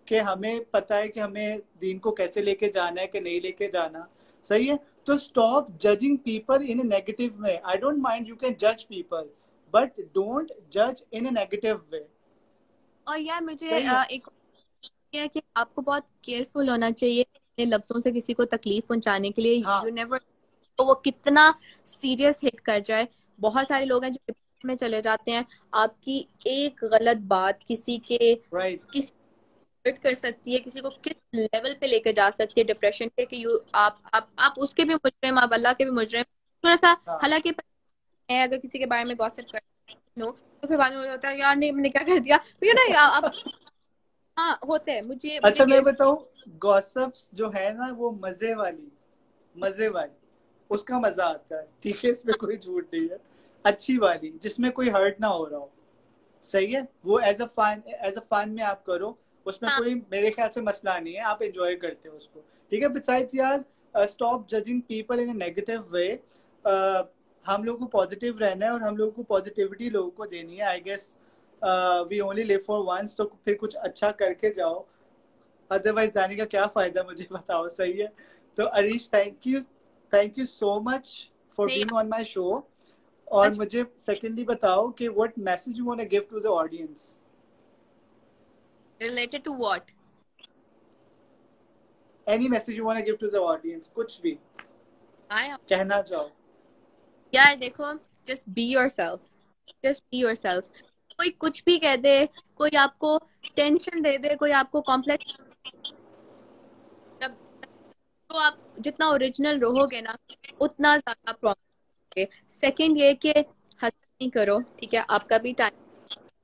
Speaker 1: कि हमें पता है कि हमें दीन को कैसे लेके जाना है कि नहीं लेके जाना. सही है, तो stop judging people in a negative way. I don't mind you can जज पीपल, बट डोंट जज इन अ नेगेटिव वे.
Speaker 2: और यार मुझे एक है कि आपको बहुत केयरफुल होना चाहिए अपने लफ्जों से किसी को तकलीफ पहुंचाने के लिए. यू नेवर, तो वो कितना सीरियस हिट कर जाए. बहुत सारे लोग हैं जो डिप्रेशन में चले जाते हैं. आपकी एक गलत बात किसी किसी हर्ट कर सकती है, किसी को किस लेवल पे लेकर जा सकती है डिप्रेशन पे कि आप उसके भी मुजरिम, आप अल्लाह के भी मुजरिम. थोड़ा सा हालांकि अगर किसी के बारे में गॉसिप कर लो तो फिर बाद में हो जाता है यार नहीं मैंने क्या कर दिया, फिर ना आप हाँ होते हैं. मुझे
Speaker 1: अच्छा मैं बताऊं, गॉसिप्स जो है ना वो मजे वाली उसका मजा आता है. ठीक है, इसमें कोई झूठ नहीं है. अच्छी वाली जिसमें कोई हर्ट ना हो रहा हो. सही है, वो एज अ फन में आप करो, उसमें कोई मेरे ख्याल से मसला नहीं है, आप एंजॉय करते हो उसको. ठीक है, बिसाइड्स यार stop judging people in a negative way. हम लोगों को पॉजिटिव रहना है और हम लोगों को पॉजिटिविटी लोगों को देनी है. I guess we only live for once, तो फिर कुछ अच्छा करके जाओ, अदरवाइज जाने का क्या फायदा, मुझे बताओ. सही है, तो Arish thank you thank you so much for
Speaker 2: नहीं,
Speaker 1: बीइंग ऑन माय शो। और
Speaker 2: अच्छा,
Speaker 1: मुझे सेकेंडली बताओ कि what message you want to give to the audience.
Speaker 2: Related to what?
Speaker 1: Any message you want to give to the audience, कुछ भी
Speaker 2: हाँ
Speaker 1: कहना चाहो।
Speaker 2: यार देखो, just be yourself, just be yourself. कोई कुछ भी कह दे, कोई आपको टेंशन दे दे, कोई आपको कॉम्प्लेक्स, जब तो आप जितना ओरिजिनल रहोगे ना, उतना ज्यादा प्रॉब्लम है। सेकंड ये कि हंस नहीं करो, ठीक है? आपका भी टाइम,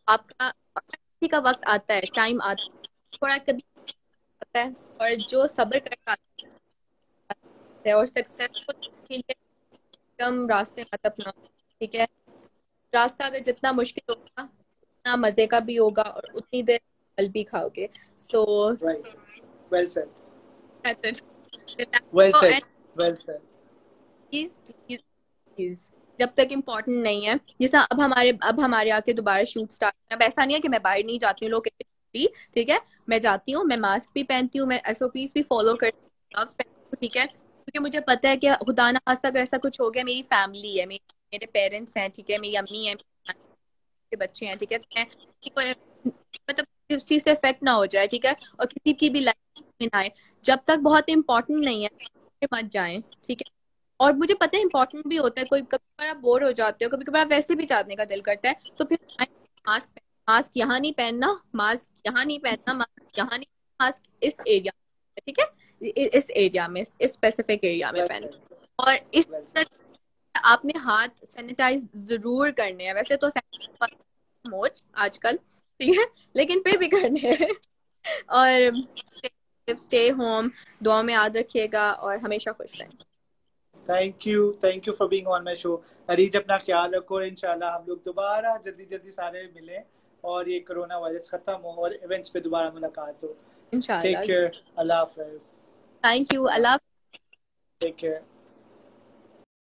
Speaker 2: आपका किसी का वक्त आता है, टाइम आता है, थोड़ा कभी आता है, और जो सब्र करता है और सक्सेसफुल के लिए कम रास्ते मत अपनाओ, ठीक है? रास्ता अगर जितना मुश्किल होगा उतना मजे का भी होगा और उतनी देर फल भी खाओगे। So
Speaker 1: right, well said,
Speaker 2: and
Speaker 1: well said, well said.
Speaker 2: Please, जब तक इम्पोर्टेंट नहीं है, जैसा अब हमारे आके दोबारा शूट स्टार्ट, अब ऐसा नहीं है कि मैं बाहर नहीं जाती हूँ लोकेशन भी, ठीक है? मैं जाती हूँ, मैं मास्क भी पहनती हूँ, मैं एसओपीज भी फॉलो करती हूँ, ग्लव्स पहनती हूँ, ठीक है? क्योंकि मुझे पता है कि खुदा ना खास्ता अगर ऐसा कुछ हो गया, मेरी फैमिली है, मेरे पेरेंट्स हैं, ठीक है? मेरी अम्मी है, के बच्चे हैं, ठीक है? तो मैं किसी को मतलब किसी चीज से इफेक्ट ना हो जाए, ठीक है? और किसी की भी लाइफ में ना आए। जब तक बहुत इंपॉर्टेंट नहीं है मत जाएं, ठीक है? और मुझे पता है इंपॉर्टेंट भी होता है, कोई कभी कभार आप बोर हो जाते हो, कभी कभार वैसे भी जाने का दिल करता है, तो फिर मास्क, मास्क यहाँ नहीं पहनना, मास्क यहाँ नहीं पहनना, मास्क यहाँ नहीं, मास्क इस एरिया, ठीक है? इस एरिया में, इस स्पेसिफिक एरिया में
Speaker 1: वेल सेड,
Speaker 2: पहनना। और इस
Speaker 1: वेल
Speaker 2: तरह
Speaker 1: सेड।
Speaker 2: आपने हाथ सैनिटाइज जरूर करने हैं, वैसे तो मोच आजकल, ठीक है? लेकिन फिर भी करने हैं। और स्टे होम, दुआ में याद रखिएगा और हमेशा खुश रहें।
Speaker 1: Thank you for being on my show. Areej, अपना ख्याल रखो और इंशाल्लाह हम लोग दोबारा जल्दी जल्दी सारे मिलें और ये कोरोना वायरस खत्म हो और इवेंट्स पे दोबारा मुलाकात हो। टेक
Speaker 2: इंशाल्लाह।
Speaker 1: केयर, अल्लाह हाफिज।
Speaker 2: थैंक यू, अल्लाह।
Speaker 1: Take care.